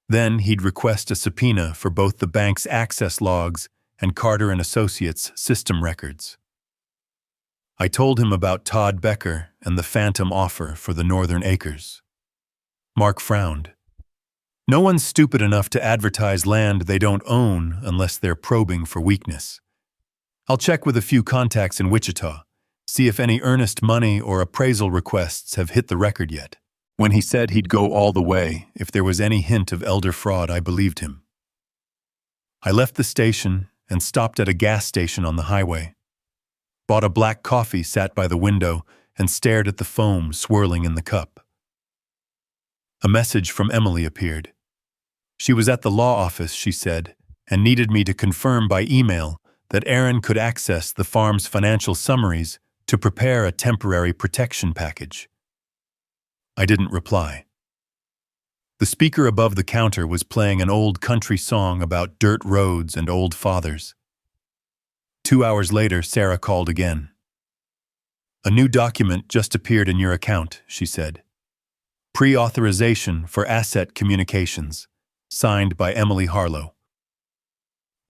[SPEAKER 1] Then he'd request a subpoena for both the bank's access logs and Carter & Associates system records. I told him about Todd Becker and the phantom offer for the Northern Acres. Mark frowned. No one's stupid enough to advertise land they don't own unless they're probing for weakness. I'll check with a few contacts in Wichita, see if any earnest money or appraisal requests have hit the record yet. When he said he'd go all the way if there was any hint of elder fraud, I believed him. I left the station and stopped at a gas station on the highway. Bought a black coffee, sat by the window, and stared at the foam swirling in the cup. A message from Emily appeared. She was at the law office, she said, and needed me to confirm by email that Aaron could access the farm's financial summaries to prepare a temporary protection package. I didn't reply. The speaker above the counter was playing an old country song about dirt roads and old fathers. 2 hours later, Sarah called again. A new document just appeared in your account, she said. Pre-authorization for asset communications, signed by Emily Harlow.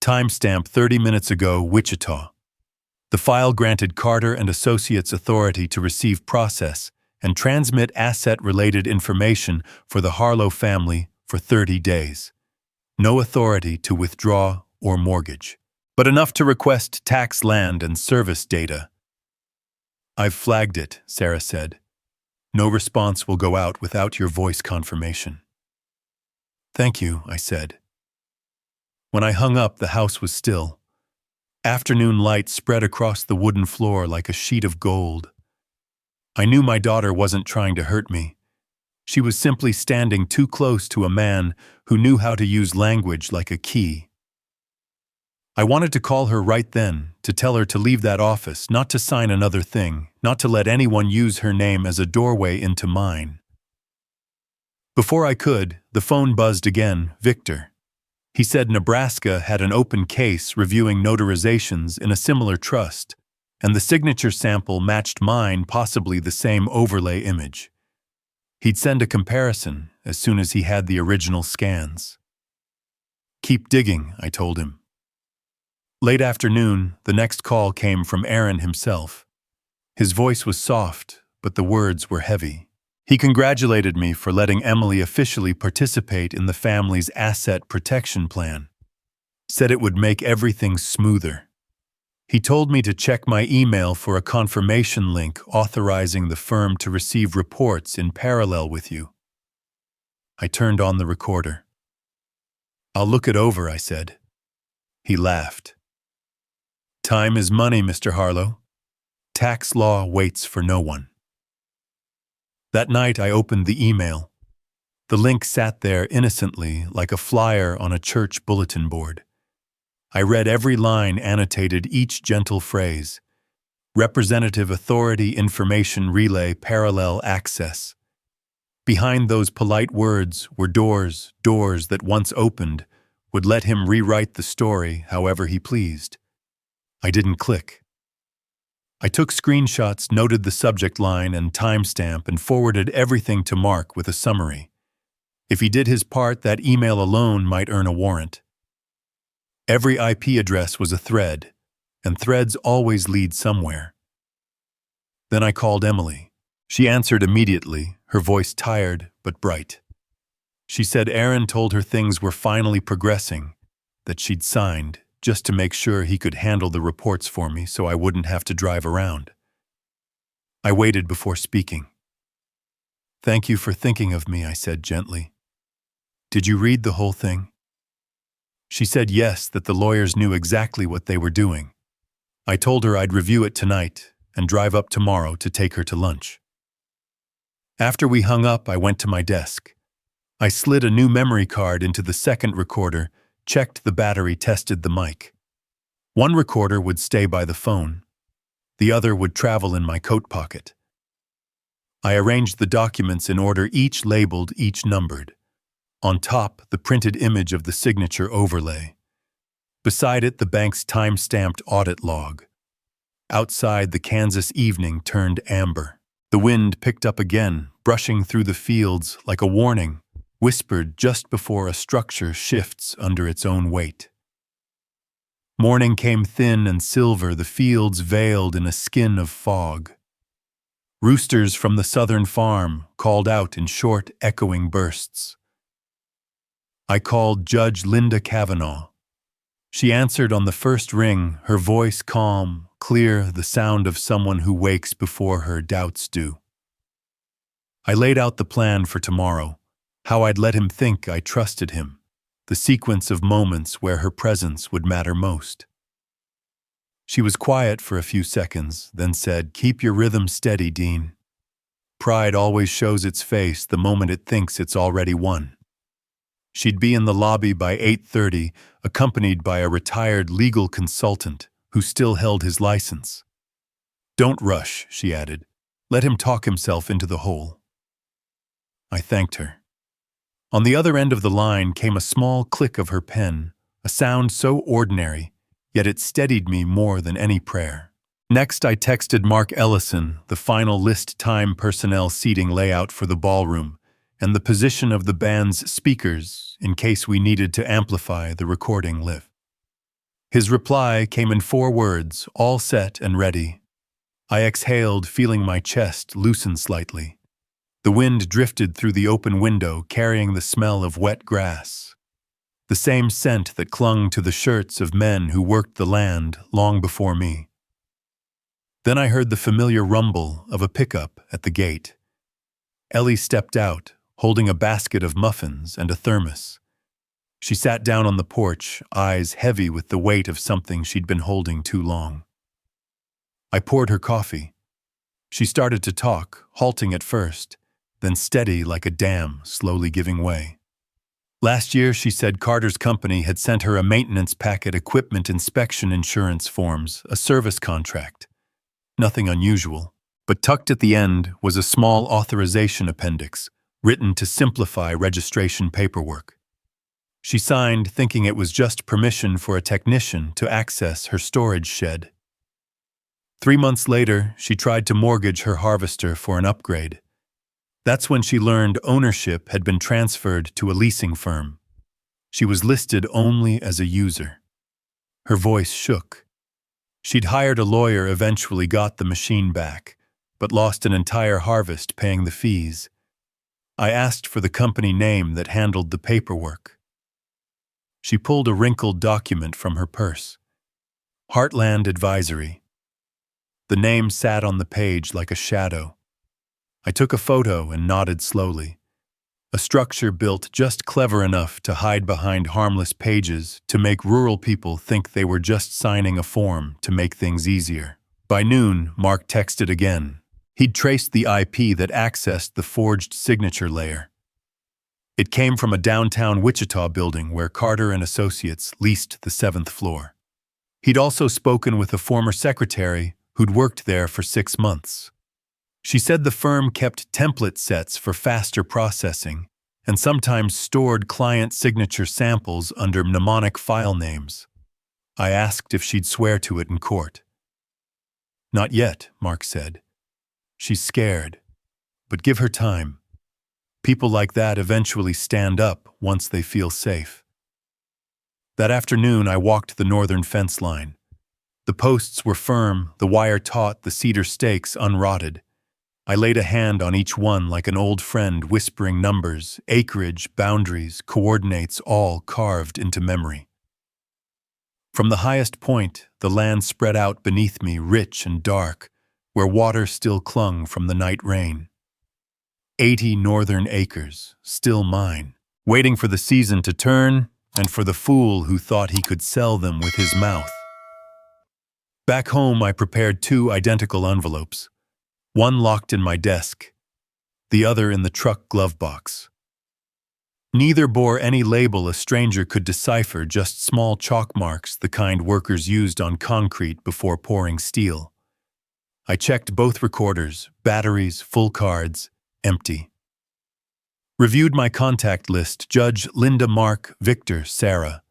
[SPEAKER 1] Timestamp 30 minutes ago, Wichita. The file granted Carter & Associates authority to receive, process, and transmit asset-related information for the Harlow family for 30 days. No authority to withdraw or mortgage, but enough to request tax, land, and service data. I've flagged it, Sarah said. No response will go out without your voice confirmation. Thank you, I said. When I hung up, the house was still. Afternoon light spread across the wooden floor like a sheet of gold. I knew my daughter wasn't trying to hurt me. She was simply standing too close to a man who knew how to use language like a key. I wanted to call her right then, to tell her to leave that office, not to sign another thing, not to let anyone use her name as a doorway into mine. Before I could, the phone buzzed again. Victor. He said Nebraska had an open case reviewing notarizations in a similar trust, and the signature sample matched mine, possibly the same overlay image. He'd send a comparison as soon as he had the original scans. Keep digging, I told him. Late afternoon, the next call came from Aaron himself. His voice was soft, but the words were heavy. He congratulated me for letting Emily officially participate in the family's asset protection plan. Said it would make everything smoother. He told me to check my email for a confirmation link authorizing the firm to receive reports in parallel with you. I turned on the recorder. I'll look it over, I said. He laughed. Time is money, Mr. Harlow. Tax law waits for no one. That night I opened the email. The link sat there innocently like a flyer on a church bulletin board. I read every line, annotated each gentle phrase. Representative authority information relay parallel access. Behind those polite words were doors that once opened would let him rewrite the story however he pleased. I didn't click. I took screenshots, noted the subject line and timestamp, and forwarded everything to Mark with a summary. If he did his part, that email alone might earn a warrant. Every IP address was a thread, and threads always lead somewhere. Then I called Emily. She answered immediately, her voice tired but bright. She said Aaron told her things were finally progressing, that she'd signed just to make sure he could handle the reports for me so I wouldn't have to drive around. I waited before speaking. "Thank you for thinking of me," I said gently. "Did you read the whole thing?" She said yes, that the lawyers knew exactly what they were doing. I told her I'd review it tonight and drive up tomorrow to take her to lunch. After we hung up, I went to my desk. I slid a new memory card into the second recorder, checked the battery, tested the mic. One recorder would stay by the phone. The other would travel in my coat pocket. I arranged the documents in order, each labeled, each numbered. On top, the printed image of the signature overlay. Beside it, the bank's time-stamped audit log. Outside, the Kansas evening turned amber. The wind picked up again, brushing through the fields like a warning, whispered just before a structure shifts under its own weight. Morning came thin and silver, the fields veiled in a skin of fog. Roosters from the southern farm called out in short, echoing bursts. I called Judge Linda Kavanaugh. She answered on the first ring, her voice calm, clear, the sound of someone who wakes before her doubts do. I laid out the plan for tomorrow, how I'd let him think I trusted him, the sequence of moments where her presence would matter most. She was quiet for a few seconds, then said, "Keep your rhythm steady, Dean. Pride always shows its face the moment it thinks it's already won." She'd be in the lobby by 8:30, accompanied by a retired legal consultant who still held his license. "Don't rush," she added. "Let him talk himself into the hole." I thanked her. On the other end of the line came a small click of her pen, a sound so ordinary, yet it steadied me more than any prayer. Next, I texted Mark Ellison the final list time personnel seating layout for the ballroom and the position of the band's speakers in case we needed to amplify the recording live. His reply came in 4 words, all set and ready. I exhaled, feeling my chest loosen slightly. The wind drifted through the open window, carrying the smell of wet grass, the same scent that clung to the shirts of men who worked the land long before me. Then I heard the familiar rumble of a pickup at the gate. Ellie stepped out, holding a basket of muffins and a thermos. She sat down on the porch, eyes heavy with the weight of something she'd been holding too long. I poured her coffee. She started to talk, halting at first, then steady like a dam, slowly giving way. Last year, she said Carter's company had sent her a maintenance packet, equipment inspection insurance forms, a service contract. Nothing unusual, but tucked at the end was a small authorization appendix, written to simplify registration paperwork. She signed, thinking it was just permission for a technician to access her storage shed. 3 months later, she tried to mortgage her harvester for an upgrade. That's when she learned ownership had been transferred to a leasing firm. She was listed only as a user. Her voice shook. She'd hired a lawyer, eventually got the machine back, but lost an entire harvest paying the fees. I asked for the company name that handled the paperwork. She pulled a wrinkled document from her purse. Heartland Advisory. The name sat on the page like a shadow. I took a photo and nodded slowly. A structure built just clever enough to hide behind harmless pages to make rural people think they were just signing a form to make things easier. By noon, Mark texted again. He'd traced the IP that accessed the forged signature layer. It came from a downtown Wichita building where Carter and Associates leased the 7th floor. He'd also spoken with a former secretary who'd worked there for 6 months. She said the firm kept template sets for faster processing and sometimes stored client signature samples under mnemonic file names. I asked if she'd swear to it in court. "Not yet," Mark said. "She's scared, but give her time. People like that eventually stand up once they feel safe." That afternoon, I walked the northern fence line. The posts were firm, the wire taut, the cedar stakes unrotted. I laid a hand on each one like an old friend, whispering numbers, acreage, boundaries, coordinates, all carved into memory. From the highest point, the land spread out beneath me, rich and dark, where water still clung from the night rain. 80 northern acres, still mine, waiting for the season to turn and for the fool who thought he could sell them with his mouth. Back home, I prepared 2 identical envelopes, one locked in my desk, the other in the truck glove box. Neither bore any label a stranger could decipher, just small chalk marks, the kind workers used on concrete before pouring steel. I checked both recorders, batteries, full cards, empty. Reviewed my contact list: Judge, Linda, Mark, Victor, Sarah.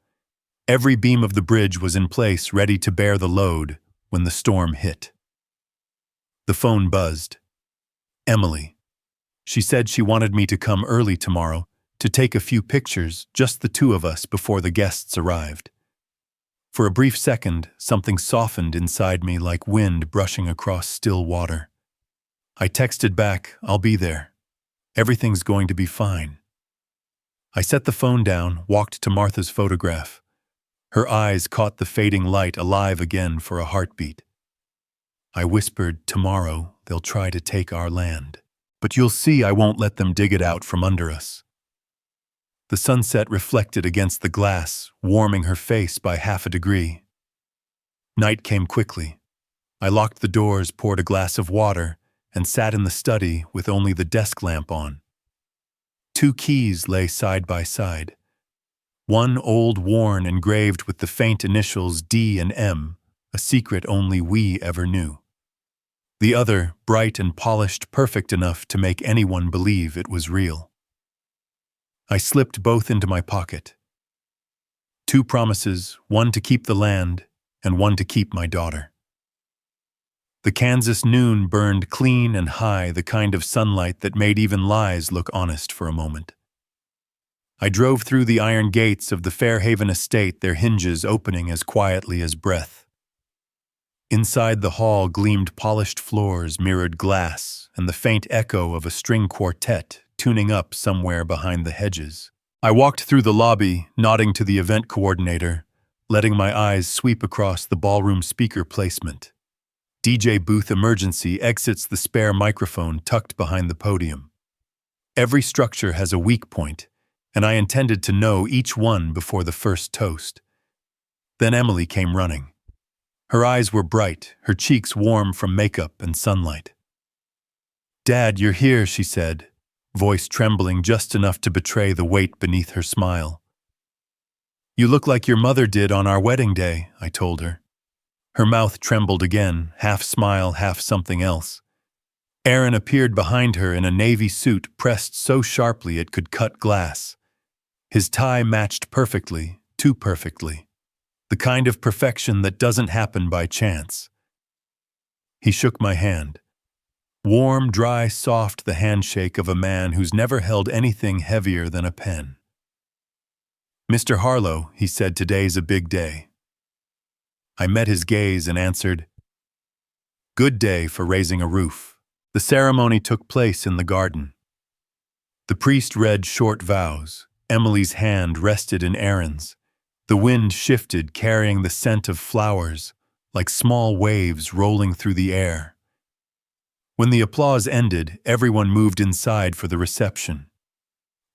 [SPEAKER 1] Every beam of the bridge was in place, ready to bear the load when the storm hit. The phone buzzed. Emily. She said she wanted me to come early tomorrow to take a few pictures, just the 2 of us, before the guests arrived. For a brief second, something softened inside me like wind brushing across still water. I texted back, "I'll be there. Everything's going to be fine." I set the phone down, walked to Martha's photograph. Her eyes caught the fading light, alive again for a heartbeat. I whispered, "Tomorrow they'll try to take our land. But you'll see I won't let them dig it out from under us." The sunset reflected against the glass, warming her face by half a degree. Night came quickly. I locked the doors, poured a glass of water, and sat in the study with only the desk lamp on. 2 keys lay side by side. One old, worn, engraved with the faint initials D and M, a secret only we ever knew. The other, bright and polished, perfect enough to make anyone believe it was real. I slipped both into my pocket. 2 promises, one to keep the land and one to keep my daughter. The Kansas noon burned clean and high, the kind of sunlight that made even lies look honest for a moment. I drove through the iron gates of the Fairhaven estate, their hinges opening as quietly as breath. Inside the hall gleamed polished floors, mirrored glass, and the faint echo of a string quartet tuning up somewhere behind the hedges. I walked through the lobby, nodding to the event coordinator, letting my eyes sweep across the ballroom speaker placement. DJ booth emergency, exits the spare microphone tucked behind the podium. Every structure has a weak point, and I intended to know each one before the first toast. Then Emily came running. Her eyes were bright, her cheeks warm from makeup and sunlight. "Dad, you're here," she said, voice trembling just enough to betray the weight beneath her smile. "You look like your mother did on our wedding day," I told her. Her mouth trembled again, half smile, half something else. Aaron appeared behind her in a navy suit pressed so sharply it could cut glass. His tie matched perfectly, too perfectly. The kind of perfection that doesn't happen by chance. He shook my hand. Warm, dry, soft, the handshake of a man who's never held anything heavier than a pen. "Mr. Harlow," he said, "today's a big day." I met his gaze and answered, "Good day for raising a roof." The ceremony took place in the garden. The priest read short vows. Emily's hand rested in Aaron's. The wind shifted, carrying the scent of flowers, like small waves rolling through the air. When the applause ended, everyone moved inside for the reception.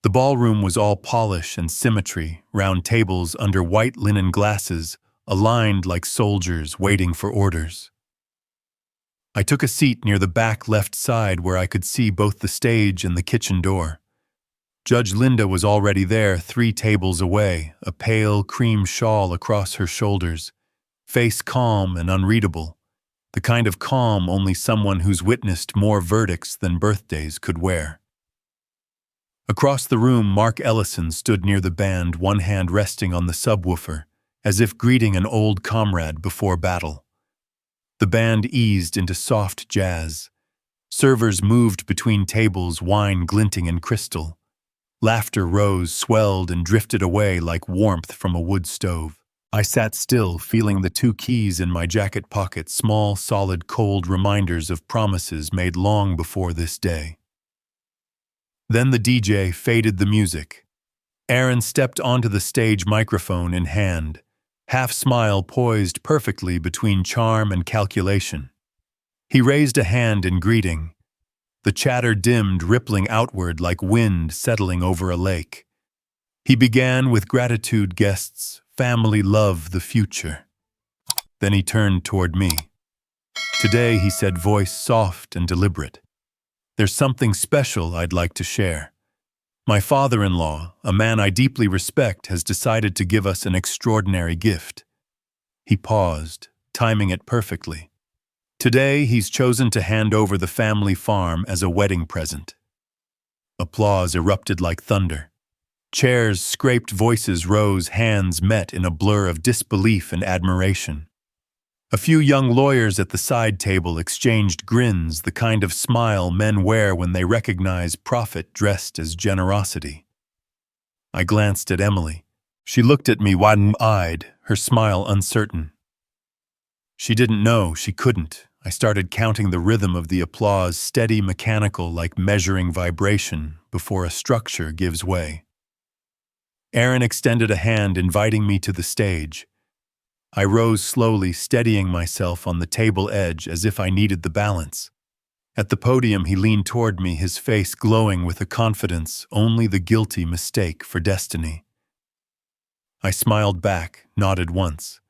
[SPEAKER 1] The ballroom was all polish and symmetry, round tables under white linen glasses, aligned like soldiers waiting for orders. I took a seat near the back left side where I could see both the stage and the kitchen door. Judge Linda was already there, 3 tables away, a pale cream shawl across her shoulders, face calm and unreadable, the kind of calm only someone who's witnessed more verdicts than birthdays could wear. Across the room, Mark Ellison stood near the band, one hand resting on the subwoofer, as if greeting an old comrade before battle. The band eased into soft jazz. Servers moved between tables, wine glinting in crystal. Laughter rose, swelled, and drifted away like warmth from a wood stove. I sat still, feeling the 2 keys in my jacket pocket, small, solid, cold reminders of promises made long before this day. Then the DJ faded the music. Aaron stepped onto the stage, microphone in hand. half-smile poised perfectly between charm and calculation. He raised a hand in greeting. The chatter dimmed, rippling outward like wind settling over a lake. He began with gratitude, guests, family, love, the future. Then he turned toward me. Today, he said, voice soft and deliberate. There's something special I'd like to share. My father-in-law, a man I deeply respect, has decided to give us an extraordinary gift. He paused, timing it perfectly. Today, he's chosen to hand over the family farm as a wedding present. Applause erupted like thunder. Chairs scraped, voices rose, hands met in a blur of disbelief and admiration. A few young lawyers at the side table exchanged grins, the kind of smile men wear when they recognize profit dressed as generosity. I glanced at Emily. She looked at me wide-eyed, her smile uncertain. She didn't know, she couldn't. I started counting the rhythm of the applause, steady, mechanical, like measuring vibration before a structure gives way. Aaron extended a hand, inviting me to the stage. I rose slowly, steadying myself on the table edge as if I needed the balance. At the podium, he leaned toward me, his face glowing with a confidence only the guilty mistake for destiny. I smiled back, nodded once.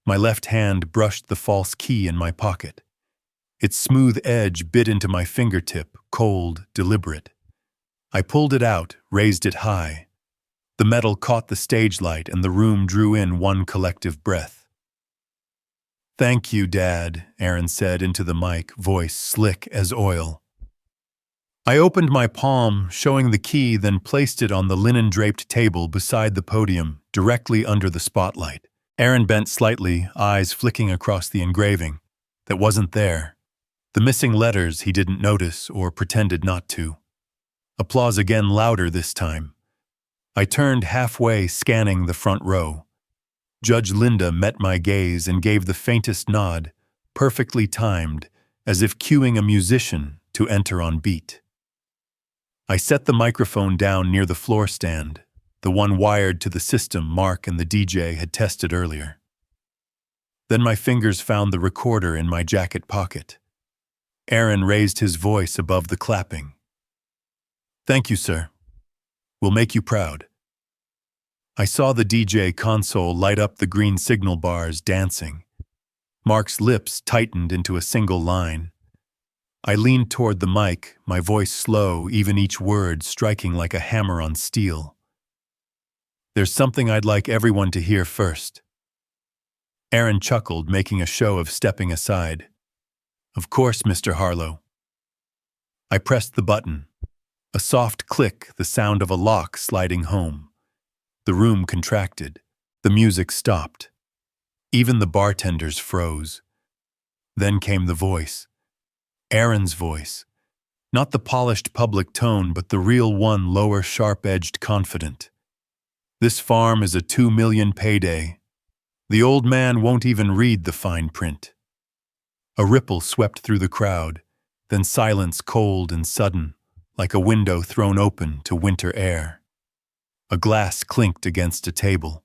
[SPEAKER 1] My left hand brushed the false key in my pocket. Its smooth edge bit into my fingertip, cold, deliberate. I pulled it out, raised it high. The metal caught the stage light and the room drew in one collective breath. "Thank you, Dad," Aaron said into the mic, voice slick as oil. I opened my palm, showing the key, then placed it on the linen-draped table beside the podium, directly under the spotlight. Aaron bent slightly, eyes flicking across the engraving. That wasn't there. The missing letters he didn't notice or pretended not to. Applause again, louder this time. I turned halfway, scanning the front row. Judge Linda met my gaze and gave the faintest nod, perfectly timed, as if cueing a musician to enter on beat. I set the microphone down near the floor stand, the one wired to the system Mark and the DJ had tested earlier. Then my fingers found the recorder in my jacket pocket. Aaron raised his voice above the clapping. "Thank you, sir. We'll make you proud." I saw the DJ console light up, the green signal bars dancing. Mark's lips tightened into a single line. I leaned toward the mic, my voice slow, even each word striking like a hammer on steel. "There's something I'd like everyone to hear first." Aaron chuckled, making a show of stepping aside. "Of course, Mr. Harlow." I pressed the button. A soft click, the sound of a lock sliding home. The room contracted. The music stopped. Even the bartenders froze. Then came the voice. Aaron's voice. Not the polished public tone, but the real one, lower, sharp-edged, confident. "This farm is a 2 million payday. The old man won't even read the fine print." A ripple swept through the crowd, then silence, cold and sudden, like a window thrown open to winter air. A glass clinked against a table.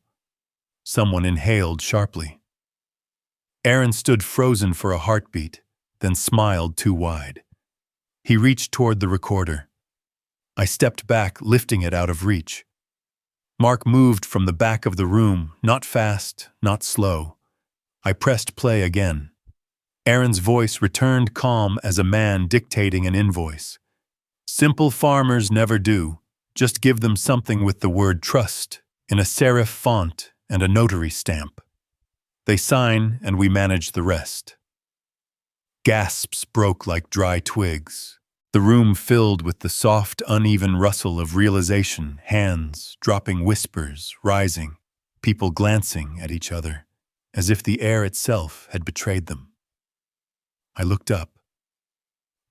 [SPEAKER 1] Someone inhaled sharply. Aaron stood frozen for a heartbeat, then smiled too wide. He reached toward the recorder. I stepped back, lifting it out of reach. Mark moved from the back of the room, not fast, not slow. I pressed play again. Aaron's voice returned, calm as a man dictating an invoice. "Simple farmers never do. Just give them something with the word trust in a serif font and a notary stamp. They sign and we manage the rest." Gasps broke like dry twigs. The room filled with the soft, uneven rustle of realization, hands, dropping whispers, rising, people glancing at each other, as if the air itself had betrayed them. I looked up.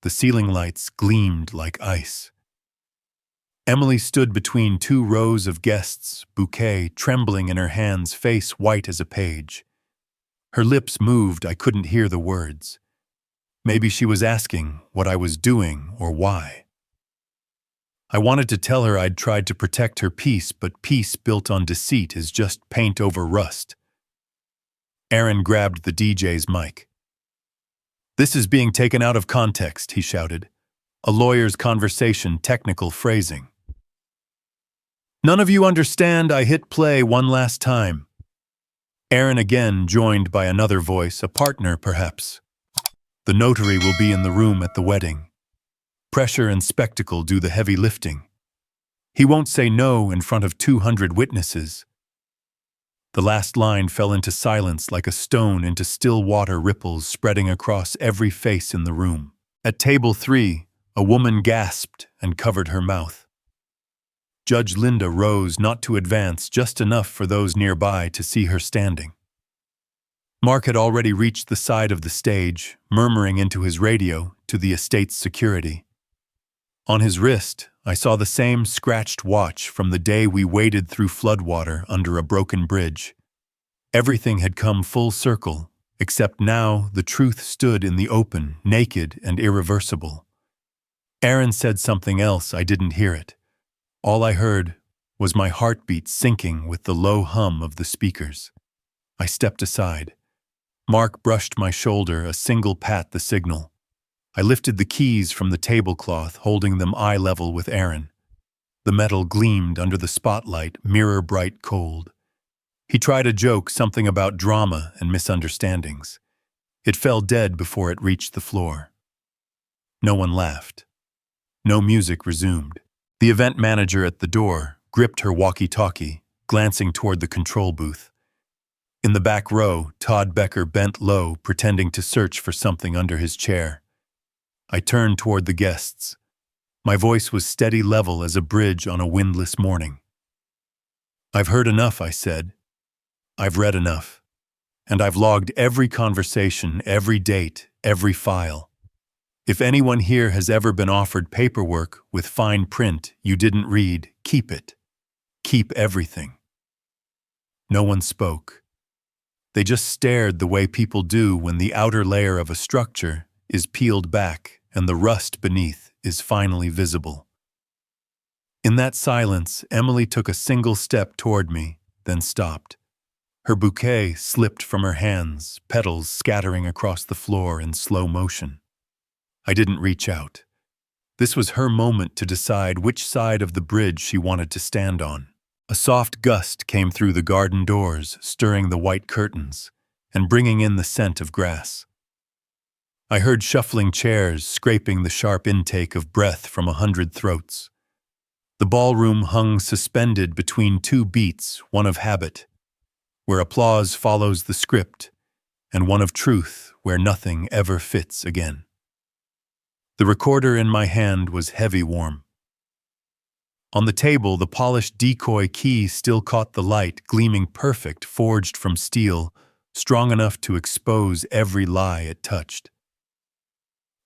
[SPEAKER 1] The ceiling lights gleamed like ice. Emily stood between two rows of guests, bouquet trembling in her hands, face white as a page. Her lips moved, I couldn't hear the words. Maybe she was asking what I was doing or why. I wanted to tell her I'd tried to protect her peace, but peace built on deceit is just paint over rust. Aaron grabbed the DJ's mic. "This is being taken out of context," he shouted. "A lawyer's conversation, technical phrasing." "None of you understand. I hit play one last time." Aaron again, joined by another voice, a partner perhaps. "The notary will be in the room at the wedding. Pressure and spectacle do the heavy lifting. He won't say no in front of 200 witnesses." The last line fell into silence like a stone into still water ripples spreading across every face in the room. At table 3, a woman gasped and covered her mouth. Judge Linda rose not to advance, just enough for those nearby to see her standing. Mark had already reached the side of the stage, murmuring into his radio to the estate's security. On his wrist, I saw the same scratched watch from the day we waded through floodwater under a broken bridge. Everything had come full circle, except now the truth stood in the open, naked and irreversible. Aaron said something else. I didn't hear it. All I heard was my heartbeat sinking with the low hum of the speakers. I stepped aside. Mark brushed my shoulder, a single pat the signal. I lifted the keys from the tablecloth, holding them eye level with Aaron. The metal gleamed under the spotlight, mirror-bright cold. He tried a joke, something about drama and misunderstandings. It fell dead before it reached the floor. No one laughed. No music resumed. The event manager at the door gripped her walkie-talkie, glancing toward the control booth. In the back row, Todd Becker bent low, pretending to search for something under his chair. I turned toward the guests. My voice was steady level as a bridge on a windless morning. "I've heard enough," I said. "I've read enough. And I've logged every conversation, every date, every file. If anyone here has ever been offered paperwork with fine print you didn't read, keep it. Keep everything." No one spoke. They just stared the way people do when the outer layer of a structure is peeled back and the rust beneath is finally visible. In that silence, Emily took a single step toward me, then stopped. Her bouquet slipped from her hands, petals scattering across the floor in slow motion. I didn't reach out. This was her moment to decide which side of the bridge she wanted to stand on. A soft gust came through the garden doors, stirring the white curtains and bringing in the scent of grass. I heard shuffling chairs scraping the sharp intake of breath from 100 throats. The ballroom hung suspended between two beats, one of habit, where applause follows the script, and one of truth, where nothing ever fits again. The recorder in my hand was heavy warm. On the table, the polished decoy key still caught the light, gleaming perfect, forged from steel, strong enough to expose every lie it touched.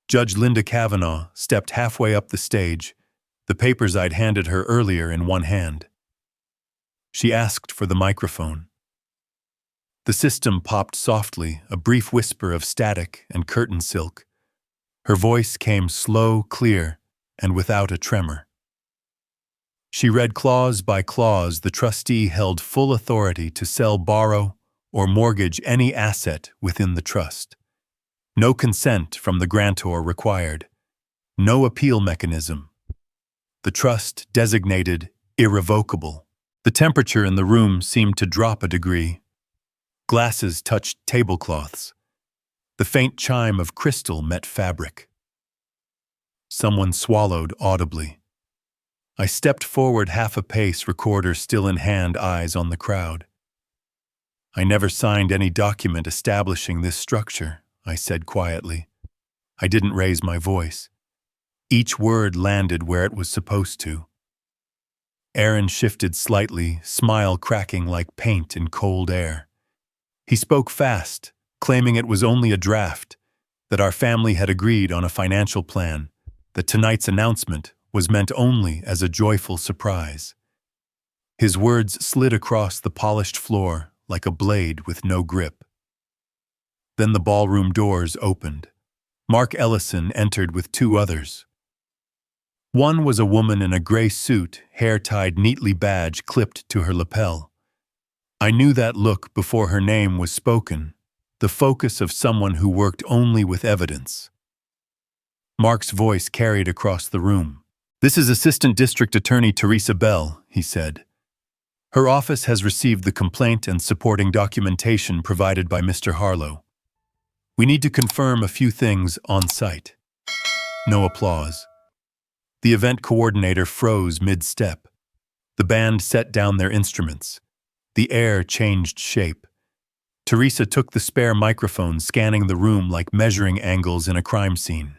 [SPEAKER 1] Judge Linda Kavanaugh stepped halfway up the stage, the papers I'd handed her earlier in one hand. She asked for the microphone. The system popped softly, a brief whisper of static and curtain silk. Her voice came slow, clear, and without a tremor. She read clause by clause. The trustee held full authority to sell, borrow, or mortgage any asset within the trust. No consent from the grantor required. No appeal mechanism. The trust designated irrevocable. The temperature in the room seemed to drop a degree. Glasses touched tablecloths. The faint chime of crystal met fabric. Someone swallowed audibly. I stepped forward half a pace, recorder still in hand, eyes on the crowd. "I never signed any document establishing this structure," I said quietly. I didn't raise my voice. Each word landed where it was supposed to. Aaron shifted slightly, smile cracking like paint in cold air. He spoke fast, claiming it was only a draft, that our family had agreed on a financial plan, that tonight's announcement was meant only as a joyful surprise. His words slid across the polished floor like a blade with no grip. Then the ballroom doors opened. Mark Ellison entered with two others. One was a woman in a gray suit, hair tied neatly, badge clipped to her lapel. I knew that look before her name was spoken, the focus of someone who worked only with evidence. Mark's voice carried across the room. "This is Assistant District Attorney Teresa Bell," he said. "Her office has received the complaint and supporting documentation provided by Mr. Harlow. We need to confirm a few things on site." No applause. The event coordinator froze mid-step. The band set down their instruments. The air changed shape. Teresa took the spare microphone, scanning the room like measuring angles in a crime scene.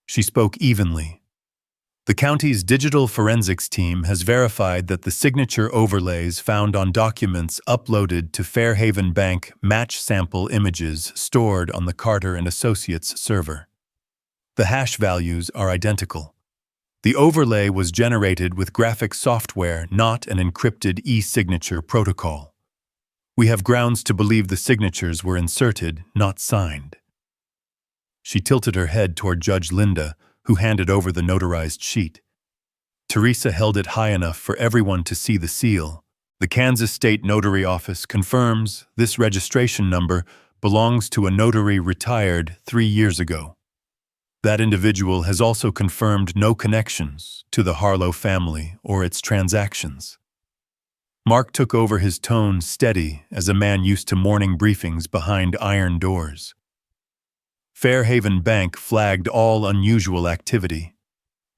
[SPEAKER 1] She spoke evenly. "The county's digital forensics team has verified that the signature overlays found on documents uploaded to Fairhaven Bank match sample images stored on the Carter & Associates server. The hash values are identical. The overlay was generated with graphic software, not an encrypted e-signature protocol. We have grounds to believe the signatures were inserted, not signed." She tilted her head toward Judge Linda, who handed over the notarized sheet. Teresa held it high enough for everyone to see the seal. "The Kansas State Notary Office confirms this registration number belongs to a notary retired 3 years ago. That individual has also confirmed no connections to the Harlow family or its transactions." Mark took over, his tone steady as a man used to morning briefings behind iron doors. Fairhaven Bank flagged all unusual activity.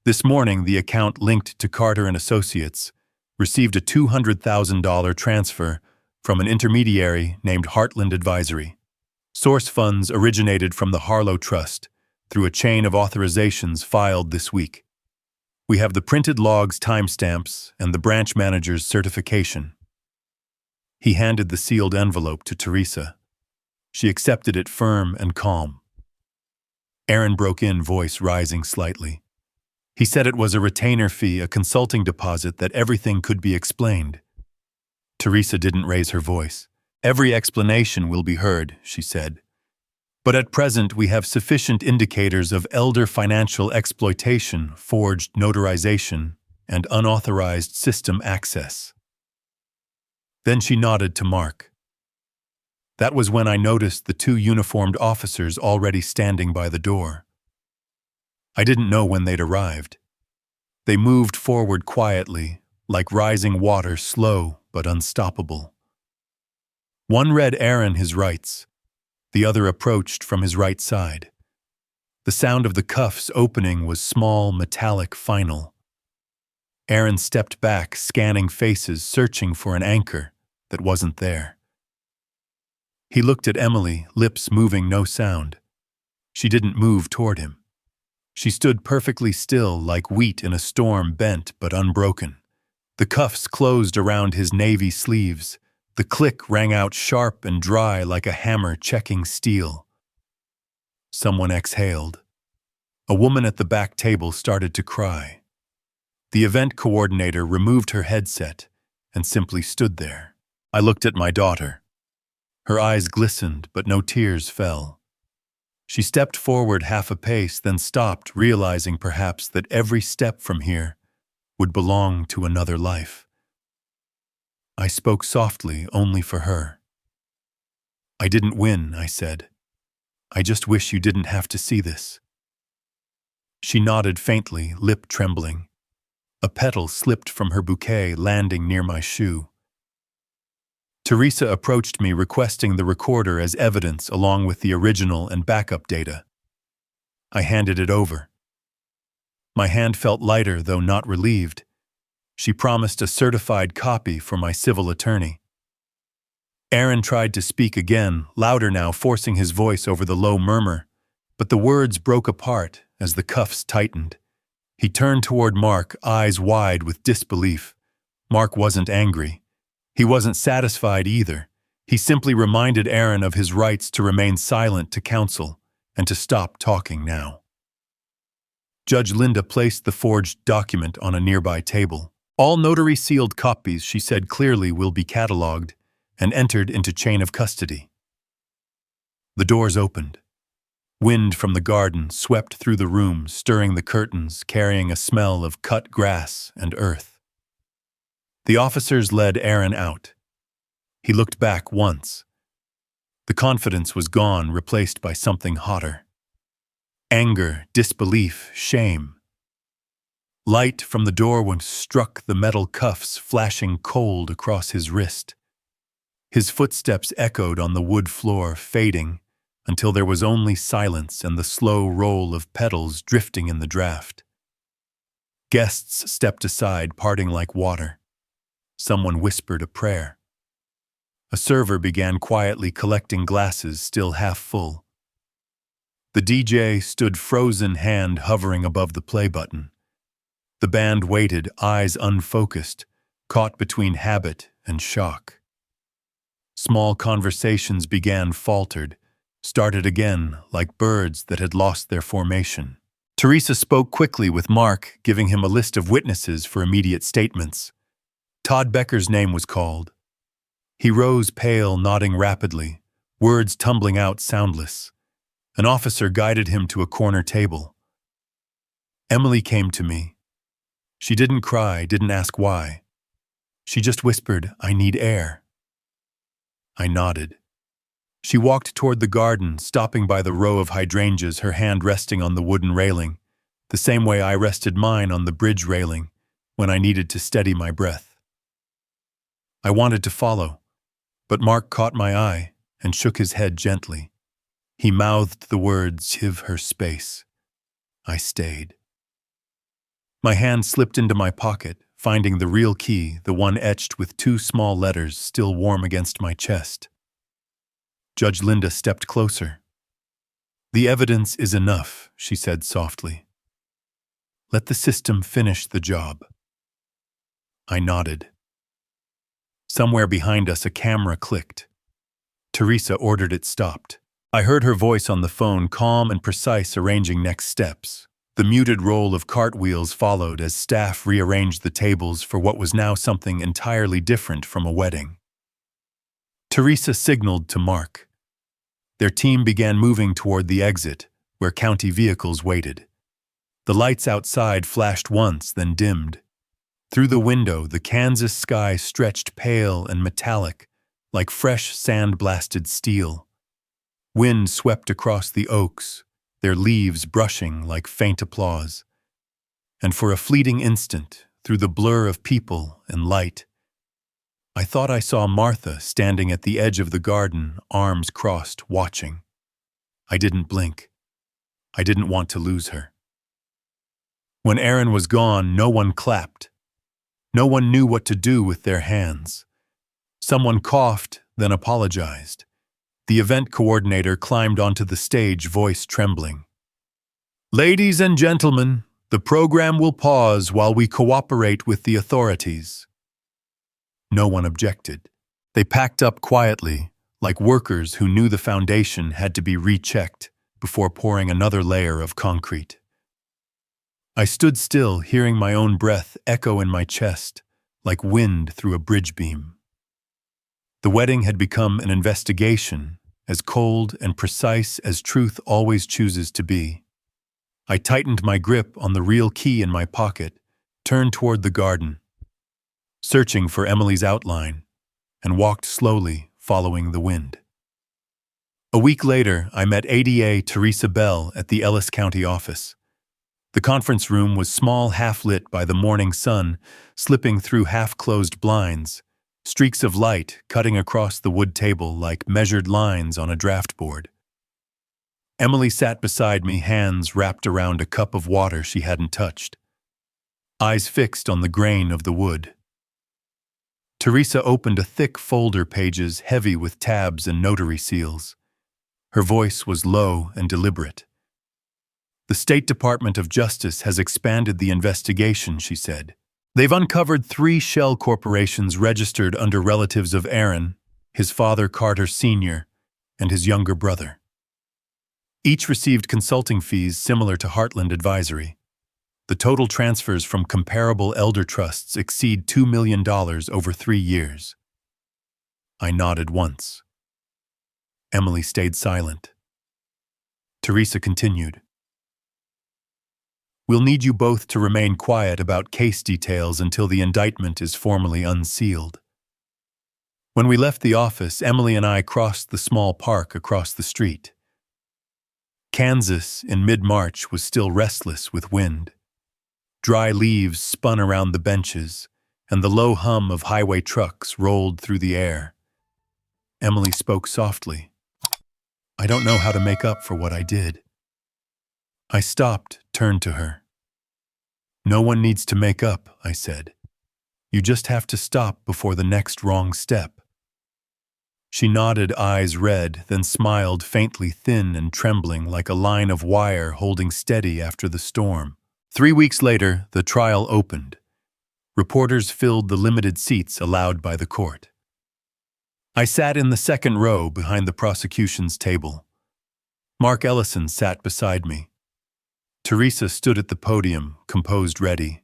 [SPEAKER 1] This morning, the account linked to Carter & Associates received a $200,000 transfer from an intermediary named Heartland Advisory. Source funds originated from the Harlow Trust through a chain of authorizations filed this week. We have the printed logs, timestamps, and the branch manager's certification. He handed the sealed envelope to Teresa. She accepted it firm and calm. Aaron broke in, voice rising slightly. He said it was a retainer fee, a consulting deposit, that everything could be explained. Teresa didn't raise her voice. "Every explanation will be heard," she said. "But at present we have sufficient indicators of elder financial exploitation, forged notarization, and unauthorized system access." Then she nodded to Mark. "That was when I noticed the 2 uniformed officers already standing by the door. I didn't know when they'd arrived. They moved forward quietly, like rising water, slow but unstoppable. One read Aaron his rights. The other approached from his right side. The sound of the cuffs opening was small, metallic, final. Aaron stepped back, scanning faces, searching for an anchor that wasn't there. He looked at Emily, lips moving, no sound. She didn't move toward him. She stood perfectly still, like wheat in a storm, bent but unbroken. The cuffs closed around his navy sleeves. The click rang out sharp and dry like a hammer checking steel. Someone exhaled. A woman at the back table started to cry. The event coordinator removed her headset and simply stood there. I looked at my daughter. Her eyes glistened, but no tears fell. She stepped forward half a pace, then stopped, realizing perhaps that every step from here would belong to another life. I spoke softly, only for her. "I didn't win," I said. "I just wish you didn't have to see this." She nodded faintly, lip trembling. A petal slipped from her bouquet, landing near my shoe. Teresa approached me, requesting the recorder as evidence along with the original and backup data. I handed it over. My hand felt lighter, though not relieved. She promised a certified copy for my civil attorney. Aaron tried to speak again, louder now, forcing his voice over the low murmur, but the words broke apart as the cuffs tightened. He turned toward Mark, eyes wide with disbelief. Mark wasn't angry. He wasn't satisfied either. He simply reminded Aaron of his rights to remain silent to counsel and to stop talking now. Judge Linda placed the forged document on a nearby table. "All notary sealed copies," she said clearly, "will be cataloged and entered into chain of custody." The doors opened. Wind from the garden swept through the room, stirring the curtains, carrying a smell of cut grass and earth. The officers led Aaron out. He looked back once. The confidence was gone, replaced by something hotter. Anger, disbelief, shame. Light from the doorway struck the metal cuffs, flashing cold across his wrist. His footsteps echoed on the wood floor, fading, until there was only silence and the slow roll of petals drifting in the draft. Guests stepped aside, parting like water. Someone whispered a prayer. A server began quietly collecting glasses still half full. The DJ stood frozen, hand hovering above the play button. The band waited, eyes unfocused, caught between habit and shock. Small conversations began, faltered, started again like birds that had lost their formation. Teresa spoke quickly with Mark, giving him a list of witnesses for immediate statements. Todd Becker's name was called. He rose pale, nodding rapidly, words tumbling out soundless. An officer guided him to a corner table. Emily came to me. She didn't cry, didn't ask why. She just whispered, "I need air." I nodded. She walked toward the garden, stopping by the row of hydrangeas, her hand resting on the wooden railing, the same way I rested mine on the bridge railing when I needed to steady my breath. I wanted to follow, but Mark caught my eye and shook his head gently. He mouthed the words, "Give her space." I stayed. My hand slipped into my pocket, finding the real key, the one etched with 2 small letters still warm against my chest. Judge Linda stepped closer. "The evidence is enough," she said softly. "Let the system finish the job." I nodded. Somewhere behind us a camera clicked. Teresa ordered it stopped. I heard her voice on the phone, calm and precise, arranging next steps. The muted roll of cartwheels followed as staff rearranged the tables for what was now something entirely different from a wedding. Teresa signaled to Mark. Their team began moving toward the exit, where county vehicles waited. The lights outside flashed once, then dimmed. Through the window, the Kansas sky stretched pale and metallic, like fresh sand-blasted steel. Wind swept across the oaks, their leaves brushing like faint applause. And for a fleeting instant, through the blur of people and light, I thought I saw Martha standing at the edge of the garden, arms crossed, watching. I didn't blink. I didn't want to lose her. When Aaron was gone, no one clapped. No one knew what to do with their hands. Someone coughed, then apologized. The event coordinator climbed onto the stage, voice trembling. "Ladies and gentlemen, the program will pause while we cooperate with the authorities." No one objected. They packed up quietly, like workers who knew the foundation had to be rechecked before pouring another layer of concrete. I stood still, hearing my own breath echo in my chest, like wind through a bridge beam. The wedding had become an investigation, as cold and precise as truth always chooses to be. I tightened my grip on the real key in my pocket, turned toward the garden, searching for Emily's outline, and walked slowly, following the wind. A week later, I met ADA Teresa Bell at the Ellis County office. The conference room was small, half-lit by the morning sun, slipping through half-closed blinds, streaks of light cutting across the wood table like measured lines on a draft board. Emily sat beside me, hands wrapped around a cup of water she hadn't touched, eyes fixed on the grain of the wood. Teresa opened a thick folder, pages heavy with tabs and notary seals. Her voice was low and deliberate. "The State Department of Justice has expanded the investigation," she said. "They've uncovered 3 shell corporations registered under relatives of Aaron, his father Carter Sr., and his younger brother. Each received consulting fees similar to Heartland Advisory. The total transfers from comparable elder trusts exceed $2 million over 3 years." I nodded once. Emily stayed silent. Teresa continued. "We'll need you both to remain quiet about case details until the indictment is formally unsealed." When we left the office, Emily and I crossed the small park across the street. Kansas, in mid-March, was still restless with wind. Dry leaves spun around the benches, and the low hum of highway trucks rolled through the air. Emily spoke softly. "I don't know how to make up for what I did." I stopped, turned to her. "No one needs to make up," I said. "You just have to stop before the next wrong step." She nodded, eyes red, then smiled faintly, thin and trembling like a line of wire holding steady after the storm. 3 weeks later, the trial opened. Reporters filled the limited seats allowed by the court. I sat in the second row behind the prosecution's table. Mark Ellison sat beside me. Teresa stood at the podium, composed, ready.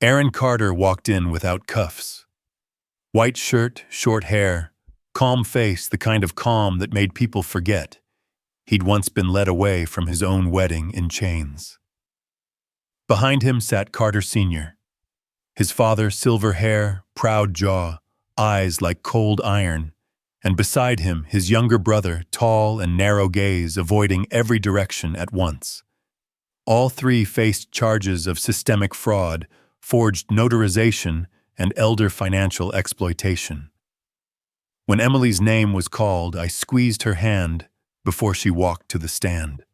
[SPEAKER 1] Aaron Carter walked in without cuffs. White shirt, short hair, calm face, the kind of calm that made people forget he'd once been led away from his own wedding in chains. Behind him sat Carter Sr. His father, silver hair, proud jaw, eyes like cold iron, and beside him his younger brother, tall and narrow gaze, avoiding every direction at once. All three faced charges of systemic fraud, forged notarization, and elder financial exploitation. When Emily's name was called, I squeezed her hand before she walked to the stand.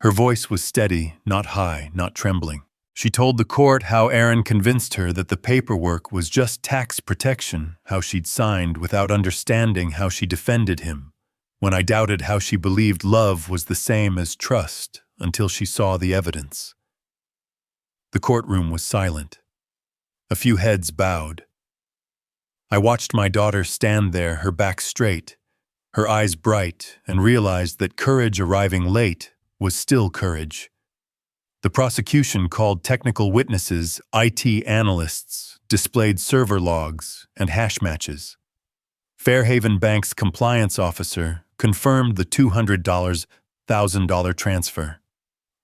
[SPEAKER 1] Her voice was steady, not high, not trembling. She told the court how Aaron convinced her that the paperwork was just tax protection, how she'd signed without understanding how she defended him, when I doubted how she believed love was the same as trust until she saw the evidence. The courtroom was silent. A few heads bowed. I watched my daughter stand there, her back straight, her eyes bright, and realized that courage arriving late was still courage. The prosecution called technical witnesses, IT analysts, displayed server logs and hash matches. Fairhaven Bank's compliance officer confirmed the $200,000 transfer.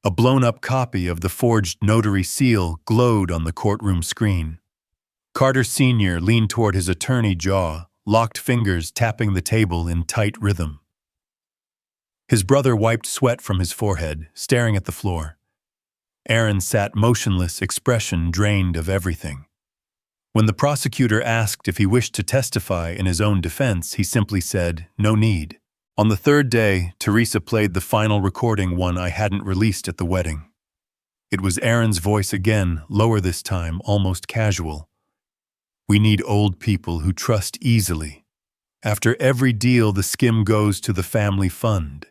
[SPEAKER 1] A blown-up copy of the forged notary seal glowed on the courtroom screen. Carter Sr. leaned toward his attorney, jaw, locked fingers tapping the table in tight rhythm. His brother wiped sweat from his forehead, staring at the floor. Aaron sat motionless, expression drained of everything. When the prosecutor asked if he wished to testify in his own defense, he simply said, "No need." On the third day, Teresa played the final recording, one I hadn't released at the wedding. It was Aaron's voice again, lower this time, almost casual. "We need old people who trust easily. After every deal, the skim goes to the family fund.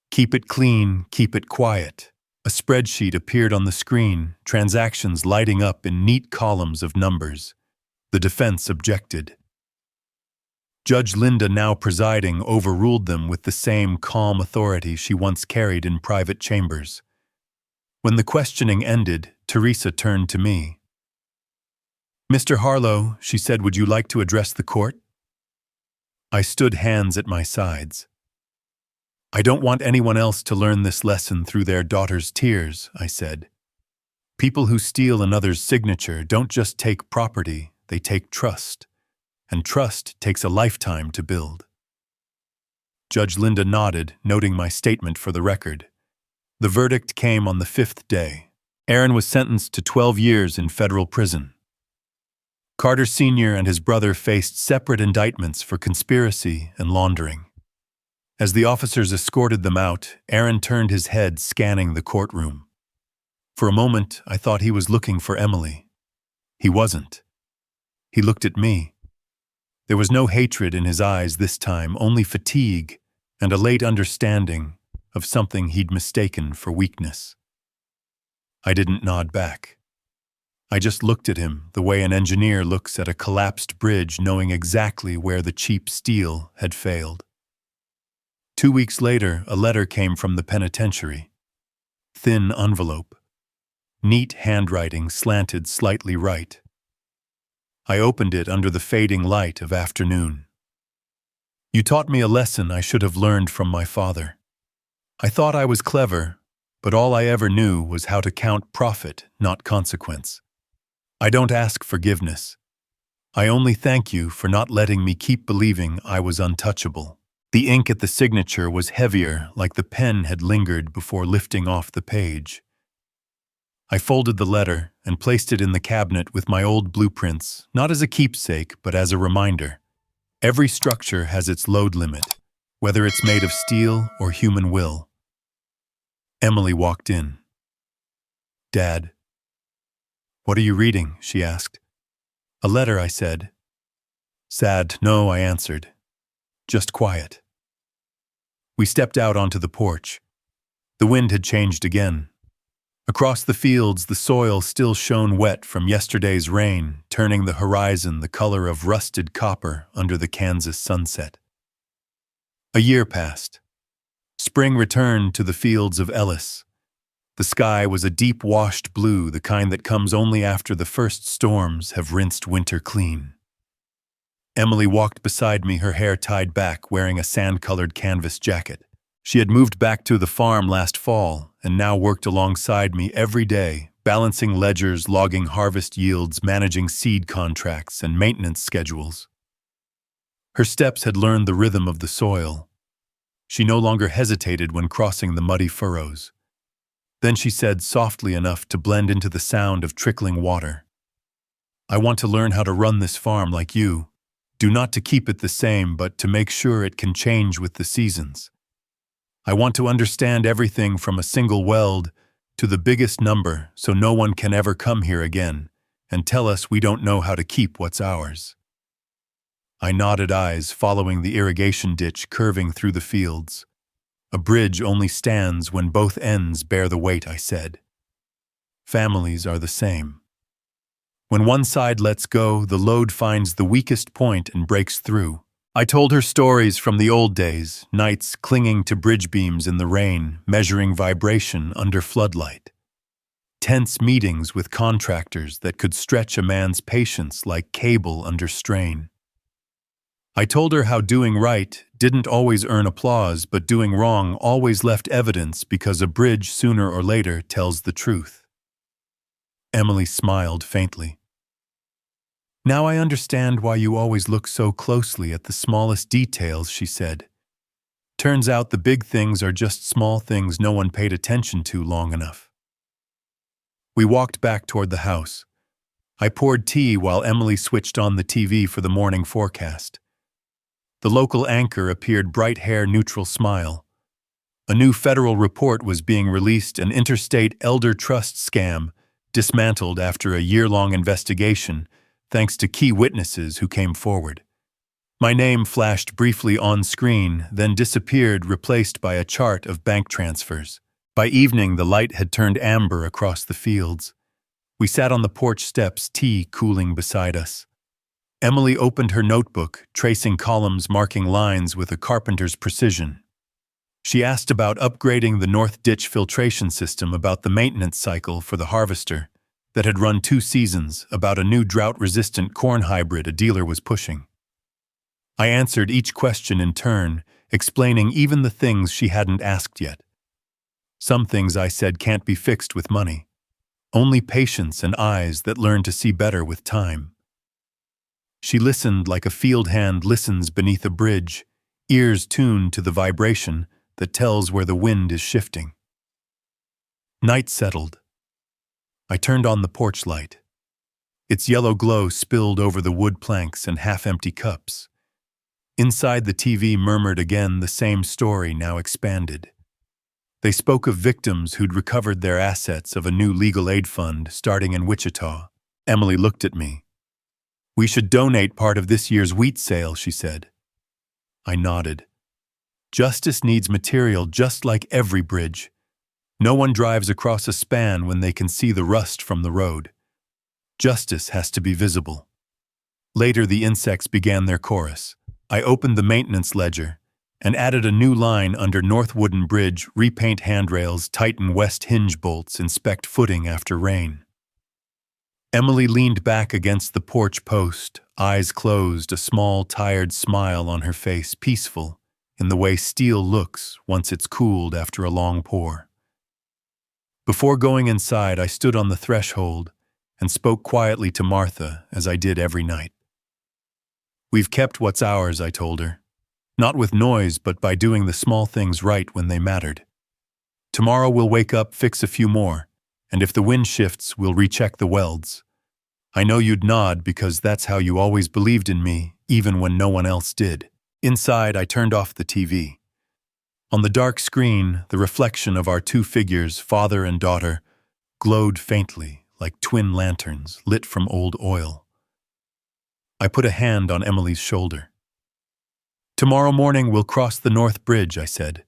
[SPEAKER 1] Keep it clean, keep it quiet." A spreadsheet appeared on the screen, transactions lighting up in neat columns of numbers. The defense objected. Judge Linda, now presiding, overruled them with the same calm authority she once carried in private chambers. When the questioning ended, Teresa turned to me. "Mr. Harlow," she said, "would you like to address the court?" I stood, hands at my sides. "I don't want anyone else to learn this lesson through their daughter's tears," I said. "People who steal another's signature don't just take property, they take trust. And trust takes a lifetime to build." Judge Linda nodded, noting my statement for the record. The verdict came on the 5th day. Aaron was sentenced to 12 years in federal prison. Carter Sr. and his brother faced separate indictments for conspiracy and laundering. As the officers escorted them out, Aaron turned his head, scanning the courtroom. For a moment, I thought he was looking for Emily. He wasn't. He looked at me. There was no hatred in his eyes this time, only fatigue and a late understanding of something he'd mistaken for weakness. I didn't nod back. I just looked at him the way an engineer looks at a collapsed bridge, knowing exactly where the cheap steel had failed. 2 weeks later, a letter came from the penitentiary. Thin envelope. Neat handwriting slanted slightly right. I opened it under the fading light of afternoon. "You taught me a lesson I should have learned from my father. I thought I was clever, but all I ever knew was how to count profit, not consequence. I don't ask forgiveness. I only thank you for not letting me keep believing I was untouchable. The ink at the signature was heavier, like the pen had lingered before lifting off the page. I folded the letter and placed it in the cabinet with my old blueprints, not as a keepsake, but as a reminder. Every structure has its load limit, whether it's made of steel or human will. Emily walked in. "Dad." "What are you reading?" she asked. "A letter," I said. "Sad, no," I answered. "Just quiet." We stepped out onto the porch. The wind had changed again. Across the fields, the soil still shone wet from yesterday's rain, turning the horizon the color of rusted copper under the Kansas sunset. A year passed. Spring returned to the fields of Ellis. The sky was a deep-washed blue, the kind that comes only after the first storms have rinsed winter clean. Emily walked beside me, her hair tied back, wearing a sand-colored canvas jacket. She had moved back to the farm last fall and now worked alongside me every day, balancing ledgers, logging harvest yields, managing seed contracts, and maintenance schedules. Her steps had learned the rhythm of the soil. She no longer hesitated when crossing the muddy furrows. Then she said softly enough to blend into the sound of trickling water, "I want to learn how to run this farm like you. Do not to keep it the same, but to make sure it can change with the seasons. I want to understand everything from a single weld to the biggest number, so no one can ever come here again and tell us we don't know how to keep what's ours." I nodded, eyes following the irrigation ditch curving through the fields. "A bridge only stands when both ends bear the weight," I said. "Families are the same. When one side lets go, the load finds the weakest point and breaks through." I told her stories from the old days, nights clinging to bridge beams in the rain, measuring vibration under floodlight. Tense meetings with contractors that could stretch a man's patience like cable under strain. I told her how doing right didn't always earn applause, but doing wrong always left evidence, because a bridge sooner or later tells the truth. Emily smiled faintly. "Now I understand why you always look so closely at the smallest details," she said. "Turns out the big things are just small things no one paid attention to long enough." We walked back toward the house. I poured tea while Emily switched on the TV for the morning forecast. The local anchor appeared, bright hair, neutral smile. A new federal report was being released, an interstate elder trust scam, dismantled after a year-long investigation, thanks to key witnesses who came forward. My name flashed briefly on screen, then disappeared, replaced by a chart of bank transfers. By evening, the light had turned amber across the fields. We sat on the porch steps, tea cooling beside us. Emily opened her notebook, tracing columns, marking lines with a carpenter's precision. She asked about upgrading the North Ditch filtration system, about the maintenance cycle for the harvester that had run 2 seasons, about a new drought-resistant corn hybrid a dealer was pushing. I answered each question in turn, explaining even the things she hadn't asked yet. Some things, I said, can't be fixed with money. Only patience and eyes that learn to see better with time. She listened like a field hand listens beneath a bridge, ears tuned to the vibration that tells where the wind is shifting. Night settled. I turned on the porch light. Its yellow glow spilled over the wood planks and half-empty cups. Inside, the TV murmured again, the same story, now expanded. They spoke of victims who'd recovered their assets, of a new legal aid fund starting in Wichita. Emily looked at me. "We should donate part of this year's wheat sale," she said. I nodded. Justice needs material, just like every bridge. No one drives across a span when they can see the rust from the road. Justice has to be visible. Later, the insects began their chorus. I opened the maintenance ledger and added a new line under North Wooden Bridge: repaint handrails, tighten west hinge bolts, inspect footing after rain. Emily leaned back against the porch post, eyes closed, a small, tired smile on her face, peaceful in the way steel looks once it's cooled after a long pour. Before going inside, I stood on the threshold and spoke quietly to Martha, as I did every night. We've kept what's ours, I told her. Not with noise, but by doing the small things right when they mattered. Tomorrow we'll wake up, fix a few more, and if the wind shifts, we'll recheck the welds. I know you'd nod because that's how you always believed in me, even when no one else did. Inside, I turned off the TV. On the dark screen, the reflection of our two figures, father and daughter, glowed faintly like twin lanterns lit from old oil. I put a hand on Emily's shoulder. Tomorrow morning we'll cross the North Bridge, I said.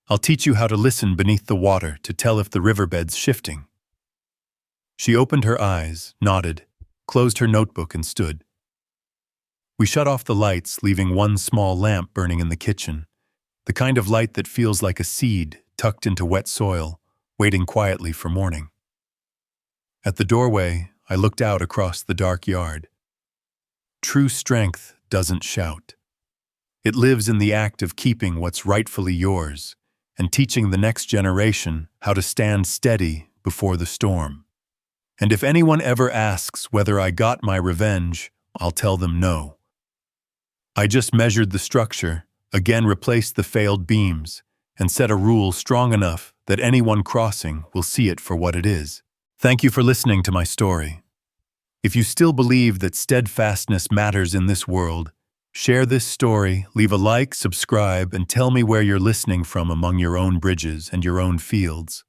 [SPEAKER 1] I'll teach you how to listen beneath the water to tell if the riverbed's shifting. She opened her eyes, nodded, closed her notebook and stood. We shut off the lights, leaving one small lamp burning in the kitchen, the kind of light that feels like a seed tucked into wet soil, waiting quietly for morning. At the doorway, I looked out across the dark yard. True strength doesn't shout. It lives in the act of keeping what's rightfully yours and teaching the next generation how to stand steady before the storm. And if anyone ever asks whether I got my revenge, I'll tell them no. I just measured the structure, again replaced the failed beams, and set a rule strong enough that anyone crossing will see it for what it is. Thank you for listening to my story. If you still believe that steadfastness matters in this world, share this story, leave a like, subscribe, and tell me where you're listening from among your own bridges and your own fields.